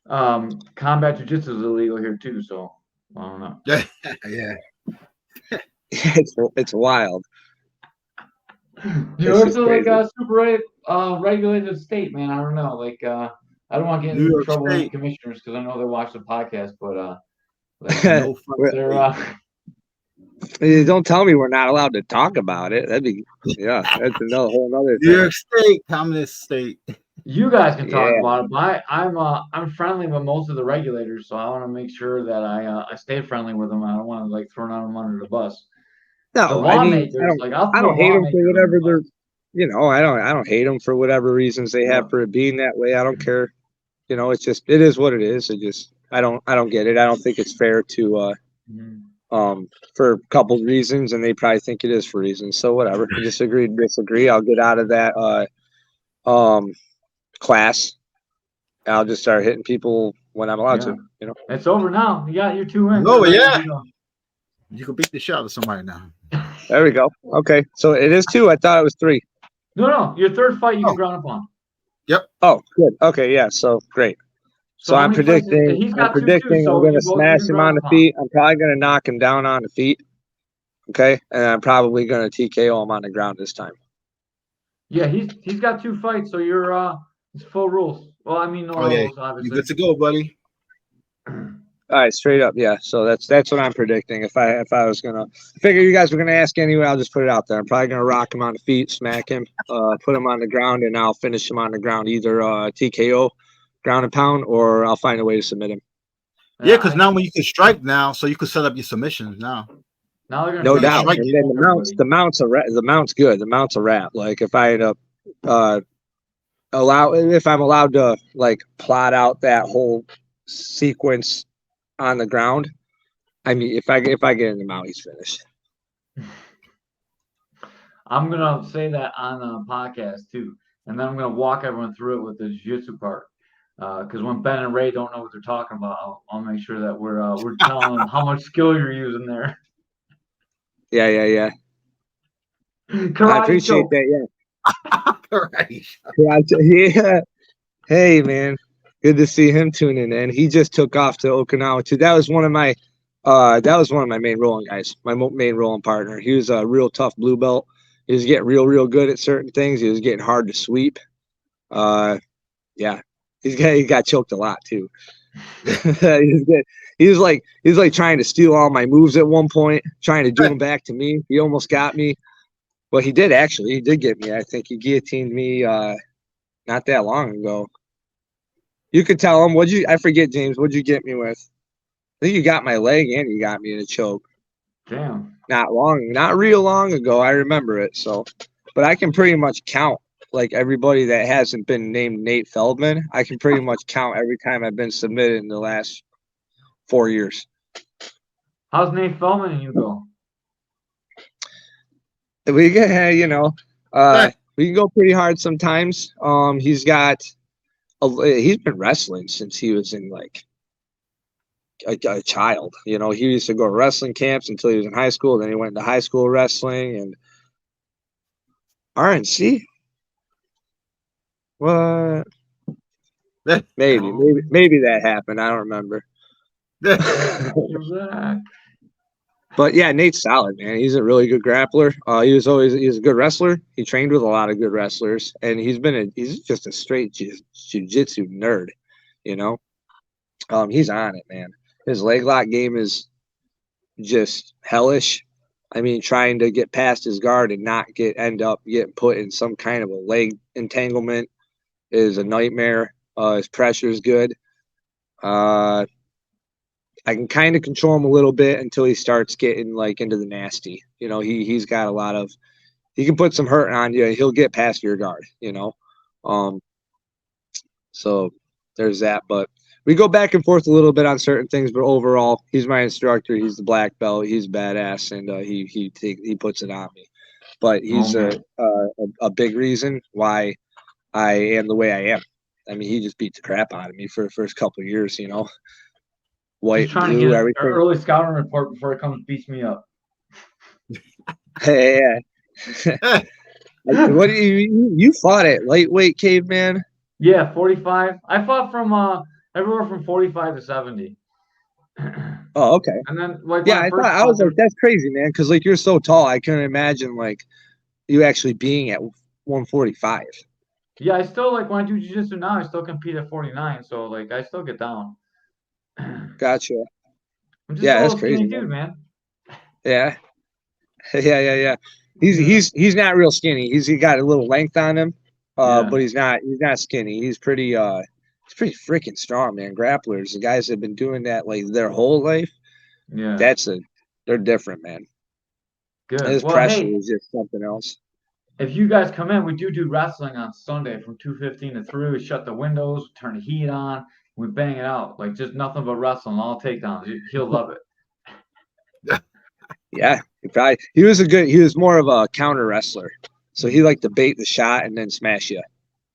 right. saying? Combat jiu-jitsu is illegal here too, so I don't know. Yeah, yeah. It's wild. New It's York's just like crazy. a regulated state, man. I don't know. Like I don't want to get New in York trouble with any State, commissioners because I know they watch the podcast, but like no fun they're state. Don't tell me we're not allowed to talk about it. That's another whole another New thing. York State, communist state. you guys can talk Yeah. about it, but I'm friendly with most of the regulators, so I want to make sure that I stay friendly with them. I don't want to like throw them under the bus. The No, I mean, lawmakers, like I'll I throw don't hate them for lawmakers under the whatever they're, bus. I don't hate them for whatever reasons they have Yeah. for it being that way. I don't care. It is what it is. I don't get it. I don't think it's fair to, Mhm. for a couple reasons, and they probably think it is for reasons. So whatever. Disagree. I'll get out of that, class. I'll just start hitting people when I'm allowed Yeah. to. It's over now. You got your 2 wins. Oh Now you yeah, can go. you can beat the shit out of somebody now. There we go. Okay. So it is 2. I thought it was 3. No, your third fight you can Oh, ground upon. yep. Oh, good. Okay. Yeah. So great. So So how many fights? He's I'm got two too. predicting I'm So gonna you smash can him ground on the upon. feet. I'm probably gonna knock him down on the feet. Okay, and I'm probably gonna TKO him on the ground this time. Yeah, he's got 2 fights. So you're it's full rules. Well, I mean no Oh yeah, rules, you obviously. good to go, buddy. All right, straight up, yeah. So that's what I'm predicting. If I was gonna figure you guys were gonna ask anyway, I'll just put it out there. I'm probably gonna rock him on the feet, smack him, put him on the ground, and I'll finish him on the ground, either TKO, ground and pound, or I'll find a way to submit him. Yeah, because now when you can strike now, so you can set up your submissions now. Now they're gonna No try to doubt. strike And control then the everybody. mounts the mount's good. The mount's a wrap. Like if I end up if I'm allowed to like plot out that whole sequence on the ground, I mean if I get in the mount, he's finished. I'm gonna say that on a podcast too, and then I'm gonna walk everyone through it with the jiu-jitsu part. Because when Ben and Ray don't know what they're talking about, I'll make sure that we're telling them how much skill you're using there. Yeah. Karate I appreciate choke. that. Right. Yeah. Hey man, good to see him tuning in. He just took off to Okinawa too. That was one of my main rolling guys, my main rolling partner. He was a real tough blue belt. He was getting real good at certain things. He was getting hard to sweep. Yeah, he got choked a lot too. He was like trying to steal all my moves at one point, trying to do them back to me. He almost got me. Well, he did actually. He did get me. I think he guillotined me not that long ago. You could tell him, I forget, James, what'd you get me with? I think you got my leg and you got me in a choke. Damn. Not real long ago. I remember it. So, but I can pretty much count like everybody that hasn't been named Nate Feldman. I can pretty much count every time I've been submitted in the last 4 years. How's Nate Feldman and you go? We get, we can go pretty hard sometimes. He's been wrestling since he was in like a child. He used to go to wrestling camps until he was in high school. Then he went into high school wrestling and RNC. What? Maybe that happened. I don't remember. But yeah, Nate's solid, man. He's a really good grappler. He's a good wrestler. He trained with a lot of good wrestlers, and he's just a straight jiu-jitsu nerd. He's on it, man. His leg lock game is just hellish. I mean, trying to get past his guard and not end up getting put in some kind of a leg entanglement is a nightmare. His pressure is good. I can kind of control him a little bit until he starts getting like into the nasty. He's got a lot of. He can put some hurt on you. He'll get past your guard. So there's that. But we go back and forth a little bit on certain things. But overall, he's my instructor. He's the black belt. He's badass, and he puts it on me. But he's a big reason why I am the way I am. I mean, he just beat the crap out of me for the first couple of years. White, Just trying blue, to get everything. an early scouting report before it comes beats me up. Yeah. What do you fought at lightweight, Caveman? Yeah, 45. I fought from everywhere from 45 to 70. Oh, okay. And then like I was like, that's crazy, man, because like you're so tall, I couldn't imagine like you actually being at 145. Yeah, I still like when I do jiu-jitsu now, I still compete at 49, so like I still get down. Gotcha. I'm just Yeah, a that's little crazy, skinny dude, man. Yeah. Yeah. He's not real skinny. He got a little length on him, but he's not skinny. He's pretty freaking strong, man. Grapplers, the guys that have been doing that like their whole life. Yeah. They're different, man. Good. His Well, pressure hey, is just something else. if you guys come in, we do wrestling on Sunday from 2:15 to 3. We shut the windows, turn the heat on, we bang it out. Like just nothing but wrestling, all takedowns. He'll love it. Yeah, he was more of a counter wrestler. So he liked to bait the shot and then smash you.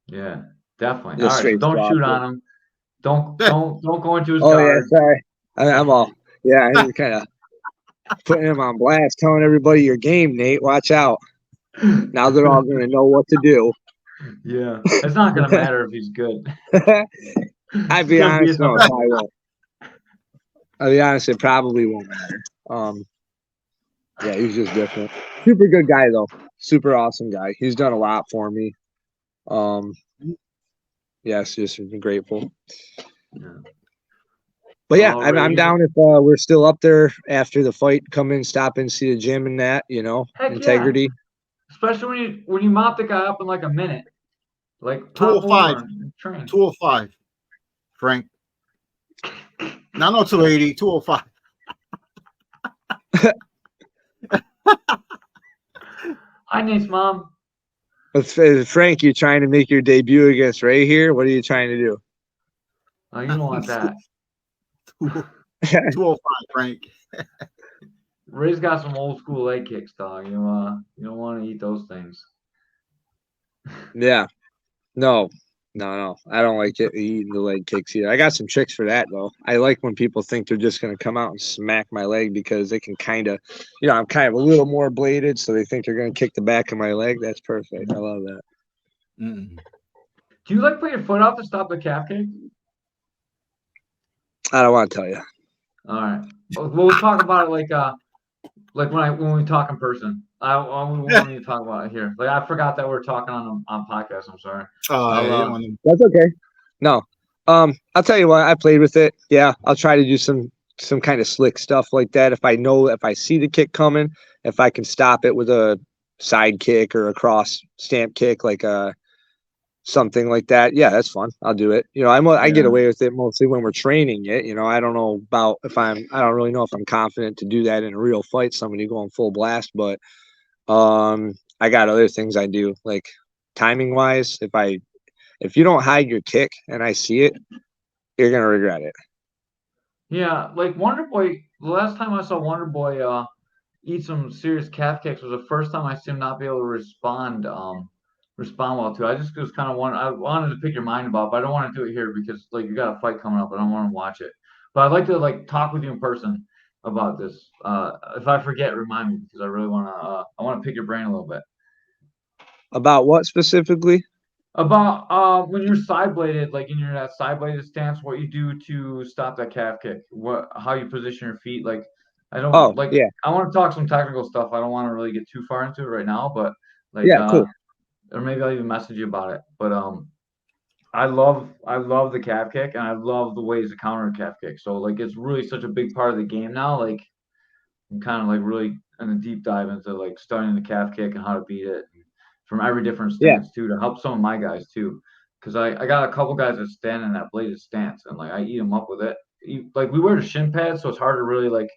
Yeah, definitely. Just All right, so don't shoot on him. Don't go into his guard. Yeah, sorry. I'm kind of putting him on blast, telling everybody your game, Nate. Watch out. Now they're all going to know what to do. Yeah, it's not going to matter if he's good. I'd be honest, no, it probably won't. I'll be honest, it probably won't matter. Yeah, he's just different. Super good guy, though. Super awesome guy. He's done a lot for me. Yes, just grateful. Yeah. But yeah, I'm Alrighty. down if we're still up there after the fight. Come in, stop in, see the gym and that. You know, Heck integrity. Especially when you mop the guy up in like a minute. Like pop 205. over and train. 205. Frank. Not no 280. 205. Hi, Nate's mom. Frank, you trying to make your debut against Ray here? What are you trying to do? Oh, you don't want that. 205, Frank. Ray's got some old school leg kicks, dog. You don't want to eat those things. Yeah. No. I don't like eating the leg kicks either. I got some tricks for that though. I like when people think they're just gonna come out and smack my leg because they can kind of, I'm kind of a little more bladed, so they think they're gonna kick the back of my leg. That's perfect. I love that. Do you like put your foot out to stop the calf kick? I don't want to tell you. All right. We'll talk about it like when we talk in person. We won't need to talk about it here. Like I forgot that we're talking on podcast. I'm sorry. That's okay. No. I'll tell you what, I played with it. Yeah, I'll try to do some kind of slick stuff like that. If I see the kick coming, if I can stop it with a side kick or a cross stamp kick, like something like that. Yeah, that's fun. I'll do it. I get away with it mostly when we're training it. I don't know about I don't really know if I'm confident to do that in a real fight, somebody going full blast, but I got other things I do, like timing wise. If you don't hide your kick and I see it, you're gonna regret it. Yeah, like Wonder Boy. The last time I saw Wonder Boy eat some serious calf kicks was the first time I see him not be able to respond well to. I just was kind of I wanted to pick your mind about, but I don't want to do it here because like you got a fight coming up. I don't want to watch it, but I'd like to like talk with you in person about this. If I forget, remind me because I really want to. I want to pick your brain a little bit. About what specifically? About when you're side bladed, like in your that side bladed stance, what you do to stop that calf kick, how you position your feet. Like I don't Yeah. I want to talk some technical stuff. I don't want to really get too far into it right now, but like Yeah, cool. Or maybe I'll even message you about it. But I love the calf kick and I love the ways to counter a calf kick. So like it's really such a big part of the game now. Like I'm kind of like really in a deep dive into like studying the calf kick and how to beat it from every different stance too, to help some of my guys too. Cause I got a couple guys that stand in that bladed stance and like I eat them up with it. Like we wear the shin pads, so it's hard to really like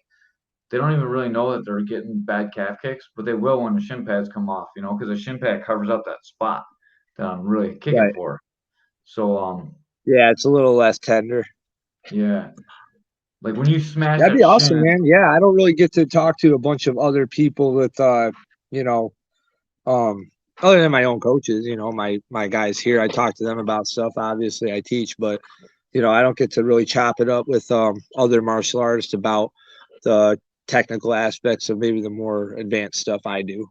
they don't even really know that they're getting bad calf kicks, but they will when the shin pads come off, because the shin pad covers up that spot that I'm really kicking for. So yeah, it's a little less tender. Yeah. Like when you smash That'd that be awesome, shin, man. Yeah, I don't really get to talk to a bunch of other people with other than my own coaches, my guys here, I talk to them about stuff. Obviously I teach, but I don't get to really chop it up with other martial artists about the technical aspects of maybe the more advanced stuff I do.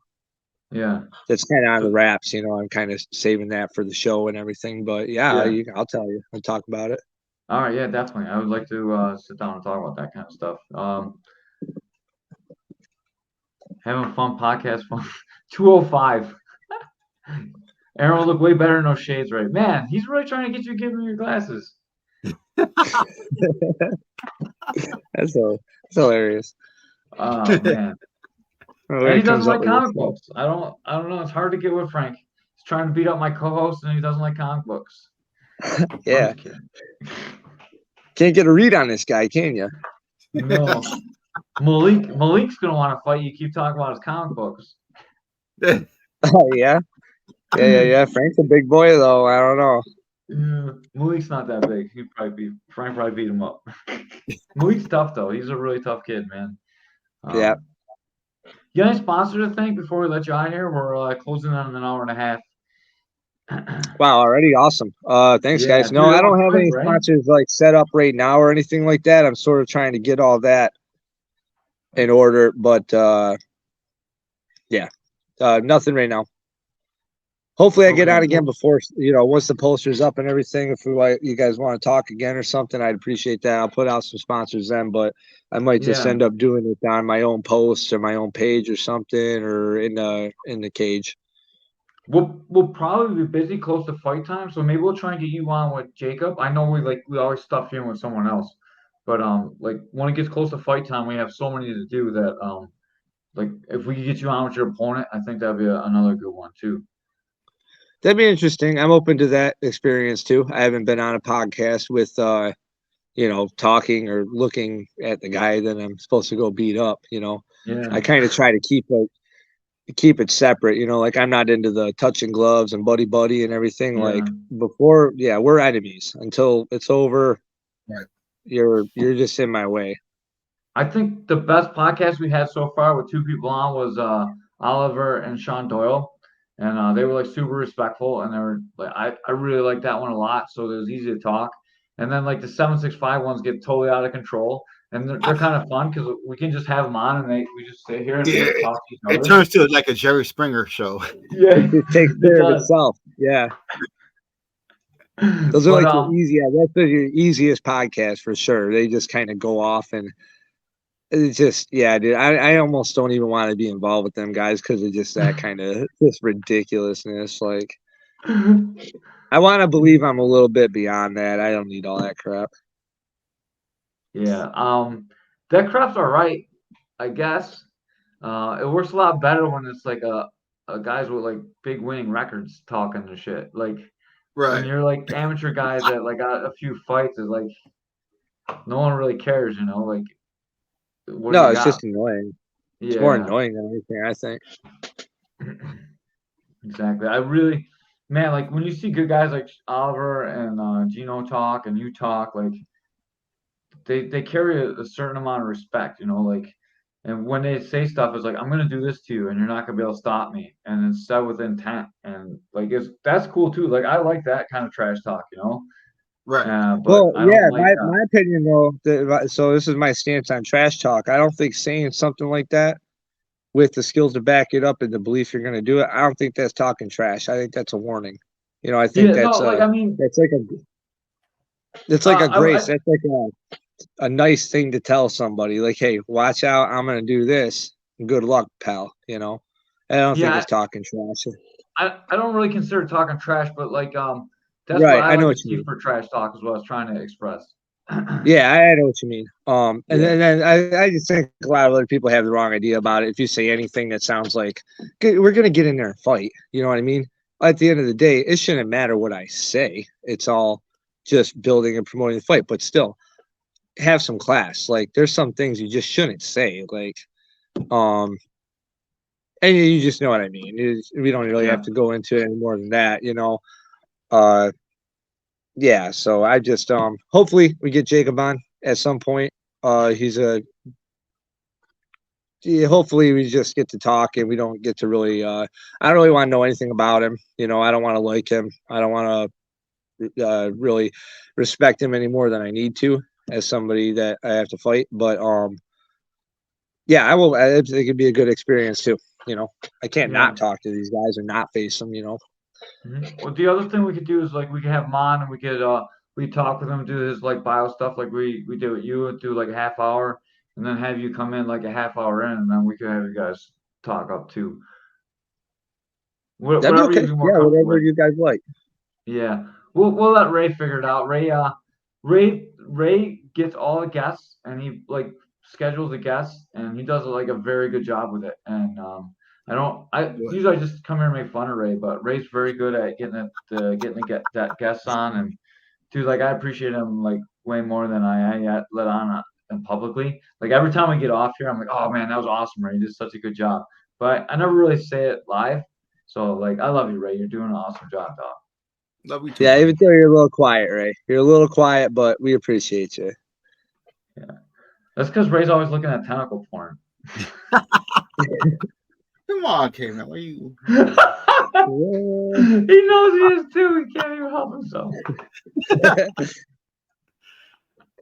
Yeah. That's kind of on the wraps, I'm kind of saving that for the show and everything. But I'll tell you, I'll talk about it. All right, yeah, definitely. I would like to sit down and talk about that kind of stuff. Having fun podcast fun. 205. Aaron will look way better in those shades, right? Man, he's really trying to get you to give him your glasses. That's hilarious. Oh man. And he doesn't like comic books. I don't know. It's hard to get with Frank. He's trying to beat up my co-host and he doesn't like comic books. Yeah. Can't get a read on this guy, can you? No. Malik's gonna want to fight you. Keep talking about his comic books. Oh yeah. Yeah. Frank's a big boy though. I don't know. Yeah, Malik's not that big. Frank probably beat him up. Malik's tough though. He's a really tough kid, man. Yeah. You got any sponsors to thank before we let you out here? We're closing on an hour and a half. Wow, already awesome. Thanks, guys. No, dude, I don't have any sponsors like set up right now or anything like that. I'm sort of trying to get all that in order, but nothing right now. Hopefully I get on again before, once the poster's up and everything. If you guys want to talk again or something, I'd appreciate that. I'll put out some sponsors then, but I might just end up doing it on my own post or my own page or something, or in the cage. We'll probably be busy close to fight time, so maybe we'll try and get you on with Jacob. I know we always stuff you in with someone else, But like when it gets close to fight time, we have so many to do that like if we could get you on with your opponent, I think that'd be another good one too. That'd be interesting. I'm open to that experience too. I haven't been on a podcast with talking or looking at the guy that I'm supposed to go beat up. Yeah. I kind of try to keep it separate. Like I'm not into the touching gloves and buddy and everything. Yeah. Like before, yeah, we're enemies until it's over. Right. You're just in my way. I think the best podcast we had so far with two people on was Oliver and Sean Doyle. And they were like super respectful, and they were like I really liked that one a lot. So it was easy to talk. And then like the 765 ones get totally out of control, and they're kind of fun because we can just have them on and we just sit here and Yeah, they talk to each it other. turns to like a Jerry Springer show. Yeah, It takes care of does. itself. Yeah. Those are But, like that's your easiest podcast for sure. They just kind of go off and it's just, yeah, dude. I almost don't even want to be involved with them guys because of just that kind of just ridiculousness. Like, I want to believe I'm a little bit beyond that. I don't need all that crap. yeah, that crap's all right, I guess. It works a lot better when it's like a guys with like big winning records talking to shit. Like when Right. you're like amateur guys that like got a few fights, is like no one really cares, Like what do No, you it's got? just annoying. It's more Yeah, annoying than anything, I think. exactly. Man, like when you see good guys like Oliver and Gino talk and you talk, like they carry a certain amount of respect, like, and when they say stuff, it's like I'm gonna do this to you, and you're not gonna be able to stop me, and it's said with intent, and like that's cool too. Like I like that kind of trash talk, Right. but Well, I yeah, don't like my opinion though. So this is my stance on trash talk. I don't think saying something like that with the skills to back it up and the belief you're going to do it, I don't think that's talking trash. I think that's a warning. I think yeah, no, like I mean, that's like a grace. I That's like a nice thing to tell somebody. Like, hey, watch out! I'm going to do this. Good luck, pal. I don't think yeah, it's talking trash. I don't really consider talking trash, but like that's what Right, I I know like to what you see mean. for trash talk is what I was trying to express. Yeah, I know what you mean. And Yeah. then I just think a lot of other people have the wrong idea about it. If you say anything that sounds like we're gonna get in there and fight, you know what I mean? At the end of the day, it shouldn't matter what I say. It's all just building and promoting the fight. But still, have some class. Like there's some things you just shouldn't say. Like, and you just know what I mean. We don't really have to go into it any more than that, Yeah, so I just hopefully we get Jacob on at some point. Hopefully we just get to talk and we don't get to really I don't really want to know anything about him. I don't want to like him. I don't want to really respect him any more than I need to as somebody that I have to fight. But yeah, I will. I think it'd be a good experience too. I can't not talk to these guys or not face them. Well, the other thing we could do is like we could have him on and we talk with him, do his like bio stuff like we do with you, do like a half hour, and then have you come in like a half hour in, and then we could have you guys talk up too. That'd be Whatever okay. you'd be more Yeah, comfortable whatever with. you guys like. Yeah, we'll let Ray figure it out. Ray gets all the guests and he like schedules the guests and he does like a very good job with it. And I usually I just come here and make fun of Ray, but Ray's very good at getting that guests on. And dude, like I appreciate him like way more than I let on and publicly. Like every time we get off here, I'm like, oh man, that was awesome, Ray. You did such a good job. But I never really say it live. So like I love you, Ray. You're doing an awesome job, dog. Love you too. Yeah, even though you're a little quiet, Ray. You're a little quiet, but we appreciate you. Yeah. That's because Ray's always looking at tentacle porn. Come on, Caveman. What are you? He knows he is too. He can't even help himself.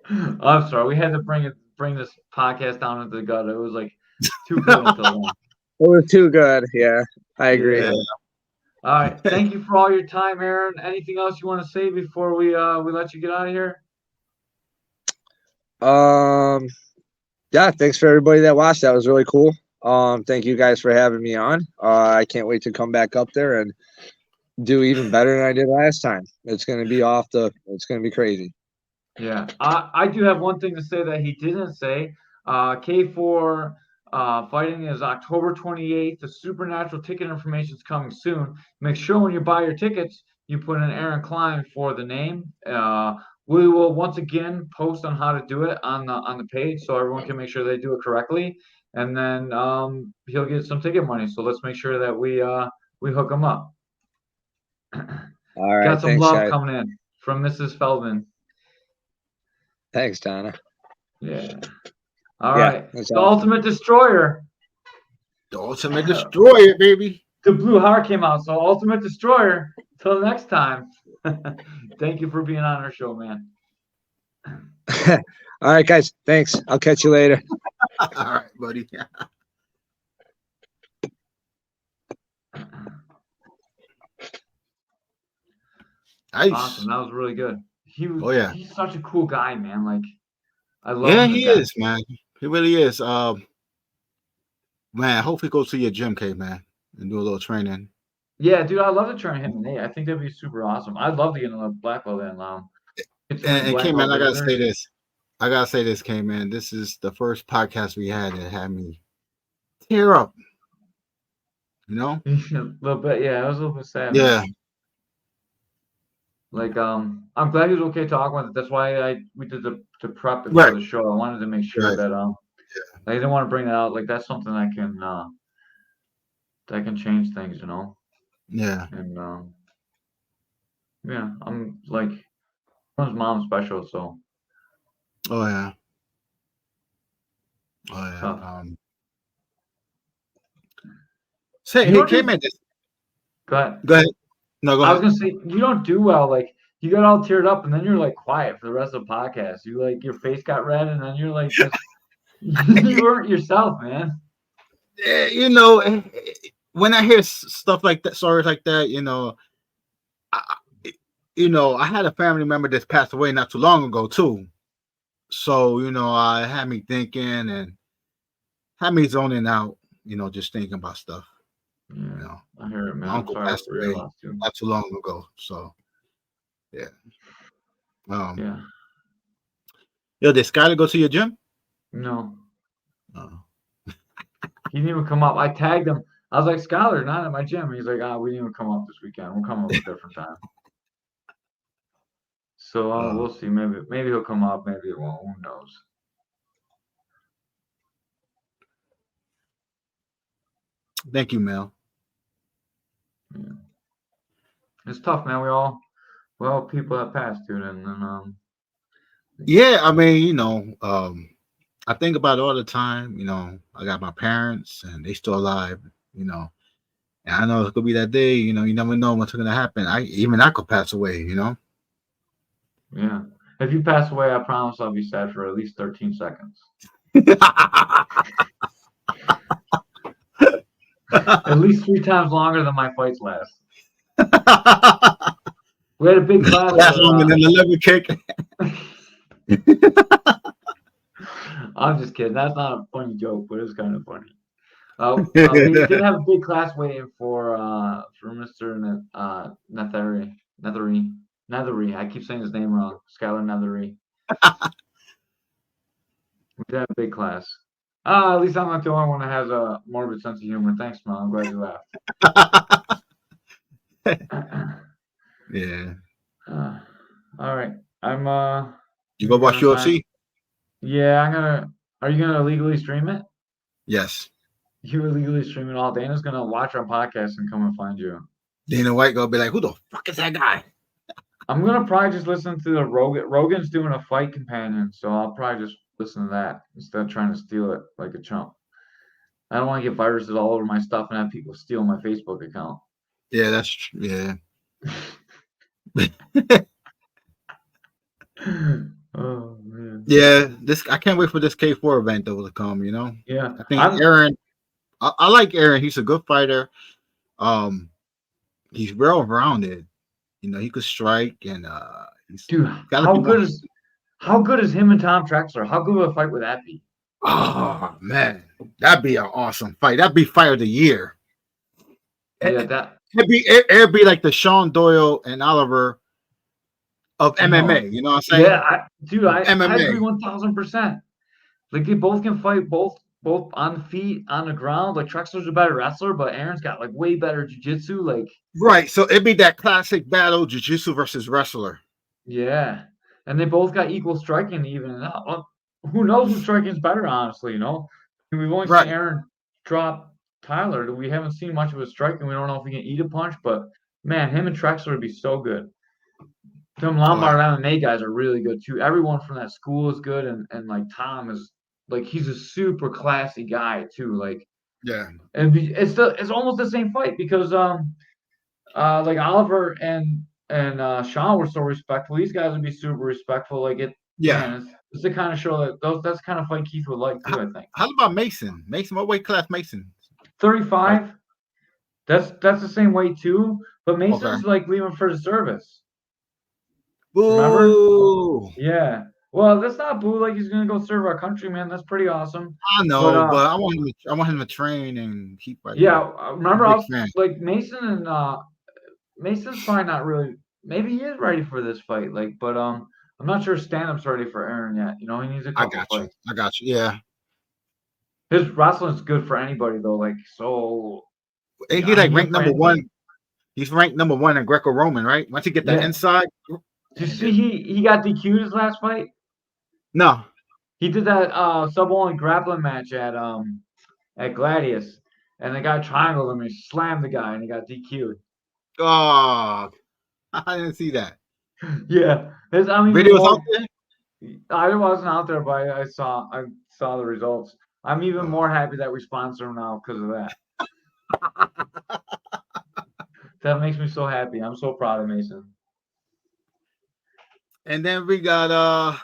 I'm sorry. We had to bring this podcast down into the gutter. It was like too good until then. It was too good. Yeah, I agree. Yeah. All right. Thank you for all your time, Aaron. Anything else you want to say before we let you get out of here? Yeah, thanks for everybody that watched. That was really cool. Thank you guys for having me on. I can't wait to come back up there and do even better than I did last time. It's gonna be crazy. Yeah, I do have one thing to say that he didn't say. K4 fighting is October 28th. The Supernatural ticket information is coming soon. Make sure when you buy your tickets, you put in Aaron Klein for the name. We will once again post on how to do it on the page so everyone can make sure they do it correctly. And then he'll get some ticket money. So let's make sure that we hook him up. All right, Got some thanks, love guys. coming in from Mrs. Feldman. Thanks, Donna. Yeah. All Yeah, right. that's The awesome. Ultimate Destroyer. The Ultimate Destroyer, baby. The Blue Heart came out. So Ultimate Destroyer. Till next time. Thank you for being on our show, man. All right, guys. Thanks. I'll catch you later. All right, buddy. Nice. Awesome. That was really good. Oh, yeah. He's such a cool guy, man. Like I love Yeah, him to he death. is, man. He really is. Man, I hope he goes to your gym, Caveman, and do a little training. Yeah, dude, I love to train him. I think that'd be super awesome. I'd love to get a black belt in. And Caveman, I gotta say this. Caveman. This is the first podcast we had that had me tear up. You know? A little bit, yeah. It was a little bit sad. Yeah. Man. Like, I'm glad he was okay talking with it. That's why we did to prep it for the show. I wanted to make sure that I didn't want to bring that out. Like that's something that can change things, you know. Yeah. And yeah, I'm like his mom's special, so. Oh yeah. Oh yeah. Tough. Say, hey, Caveman. Go ahead. Go ahead. No, go ahead. I was gonna say you don't do well. Like you got all teared up, and then you're like quiet for the rest of the podcast. You like your face got red, and then you're like just you weren't yourself, man. You know, when I hear stuff like that, stories like that, you know, I had a family member that's passed away not too long ago too. So I had me thinking and had me zoning out. Just thinking about stuff. Yeah, I hear it, man. My uncle passed away not too long ago. So, yeah. Yeah. Yo, did Skyler go to your gym? No. Oh. He didn't even come up. I tagged him. I was like, Skyler, not at my gym. He's like, we didn't even come up this weekend. We'll come up at a different time. So we'll see. Maybe he'll come up. Maybe it won't. Who knows? Thank you, Mel. Yeah. It's tough, man. We all people that passed, dude, and then yeah, I mean, I think about it all the time. I got my parents, and they still alive. And I know it could be that day. You never know what's gonna happen. I could pass away. Yeah. If you pass away, I promise I'll be sad for at least 13 seconds. At least 3 times longer than my fights last. We had a big class. Last longer than the liver kick. I'm just kidding. That's not a funny joke, but it's kind of funny. We did have a big class waiting for Mr. Nethery. I keep saying his name wrong. Skylar Nethery. We did have a big class. At least I'm not the only one that has a morbid sense of humor. Thanks, Mom. I'm glad you laughed. Yeah. All right. I'm You go watch UFC? Yeah, are you gonna illegally stream it? Yes. You illegally stream it all. Dana's gonna watch our podcast and come and find you. Dana White gonna be like, who the fuck is that guy? I'm gonna probably just listen to the Rogan. Rogan's doing a fight companion, so I'll probably just listen to that instead of trying to steal it like a chump. I don't want to get viruses all over my stuff and have people steal my Facebook account. Yeah, that's true. Yeah. Oh man. Yeah, I can't wait for this K4 event though to come. Yeah, I think Aaron. I like Aaron. He's a good fighter. He's well rounded. He could strike and dude. How good is him and Tom Trexler? How good of a fight would that be? Oh man, that'd be an awesome fight. That'd be fight of the year. Yeah, it'd be like the Sean Doyle and Oliver of You know, MMA. You know what I'm saying? yeah, dude, I MMA. agree 1000%. Like they both can fight both on the feet, on the ground. Like Trexler's a better wrestler, but Aaron's got like way better jiu-jitsu. Like, Right. So it'd be that classic battle, jiu-jitsu versus wrestler. yeah. And they both got equal striking even. Well, who knows whose striking's better, honestly, you know? We've only seen Right. Aaron drop Tyler. We haven't seen much of his striking. We don't know if he can eat a punch, but man, him and Trexler would be so good. Them Lombard MMA guys are really good too. Everyone from that school is good, and like Tom is like he's a super classy guy too. Like, Yeah. and it's almost the same fight because like Oliver and Sean were so respectful. These guys would be super respectful. Like Yeah. man, it's the kind of show that's the kind of fight Keith would like too. I think How about Mason? Mason, what weight class Mason? 35. That's the same weight too, but Okay. Mason's like leaving for the service. Remember? Boo! Yeah. Well, that's not boo. Like he's gonna go serve our country, man. That's pretty awesome. I know, but I want him to train and keep fighting. Yeah. Remember, I was fan. like Mason and Mason's probably not really. Maybe he is ready for this fight. Like, but I'm not sure stand-up's ready for Aaron yet. You know, he needs a couple fights. I got you. Yeah. His wrestling's good for anybody though. Like, so. He's like ranked number one. He's ranked number one in Greco-Roman, right? Once you get that inside. Did you see he got DQ'd his last fight? No. He did that sub-only grappling match at Gladius, and the guy triangled him and slammed the guy, and he got DQ'd. Oh, I didn't see that. Yeah, Videos out there. I wasn't out there, but I saw the results. I'm even more happy that we sponsor him now because of that. That makes me so happy. I'm so proud of Mason. And then we got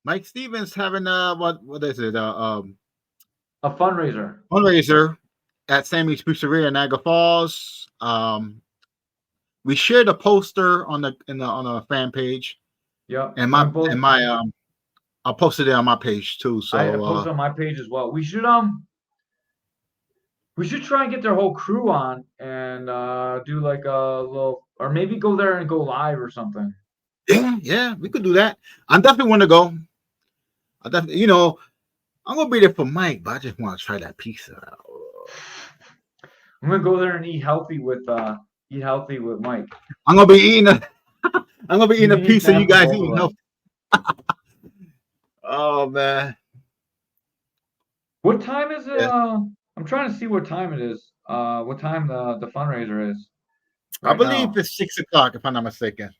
Mike Stevens having what is it? A fundraiser. Fundraiser at Sammy's Pizzeria in Niagara Falls. We shared a poster on the fan page. Yeah. And I'll post it on my page too. So I posted on my page as well. We should try and get their whole crew on and do like a little, or maybe go there and go live or something. Yeah, we could do that. I definitely want to go. I'm gonna be there for Mike, but I just want to try that pizza out. I'm gonna go there and eat healthy with Mike. I'm gonna be eating a pizza. You guys eating healthy. Oh man. What time is it? Yeah. I'm trying to see what time it is. What time the fundraiser is. Right I believe now. It's 6 o'clock, if I'm not mistaken.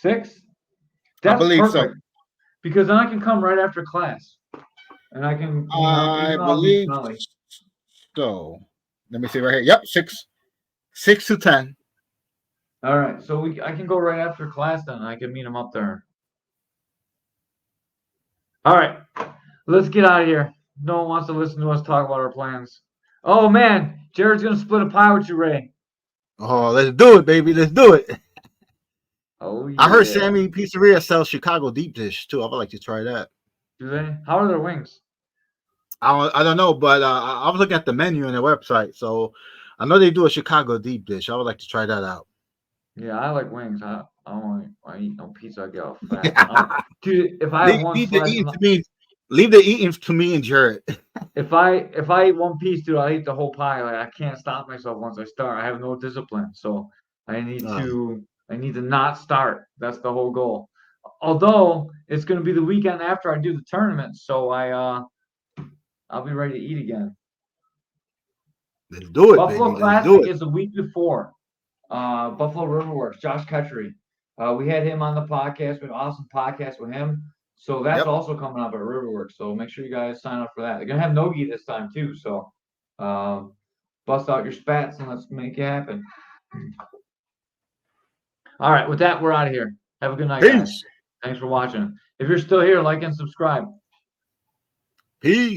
6? That's I believe perfect. So. Because then I can come right after class. And I can I believe so. Let me see right here. Yep, 6 to 10. All right. So I can go right after class then. I can meet him up there. All right. Let's get out of here. No one wants to listen to us talk about our plans. Oh man, Jared's gonna split a pie with you, Ray. Oh, let's do it, baby. Let's do it. Oh yeah. I heard Sammy Pizzeria sells Chicago deep dish too. I would like to try that. Do they? How are their wings? I don't know, but I was looking at the menu on their website, so I know they do a Chicago deep dish. I would like to try that out. Yeah, I like wings. I eat no pizza. I get all fat. Dude, if I have one slice, leave the eating to me and Jared. If I eat one piece, dude, I eat the whole pie. Like I can't stop myself once I start. I have no discipline, so I need to not start. That's the whole goal. Although it's going to be the weekend after I do the tournament, so I'll be ready to eat again. Let's do it, Buffalo baby. Classic is the week before. Buffalo Riverworks, Josh Ketchery. We had him on the podcast. We had an awesome podcast with him. So that's also coming up at Riverworks. So make sure you guys sign up for that. They're going to have Nogi this time too. So bust out your spats and let's make it happen. All right. With that, we're out of here. Have a good night, guys. Thanks for watching. If you're still here, like and subscribe. Peace.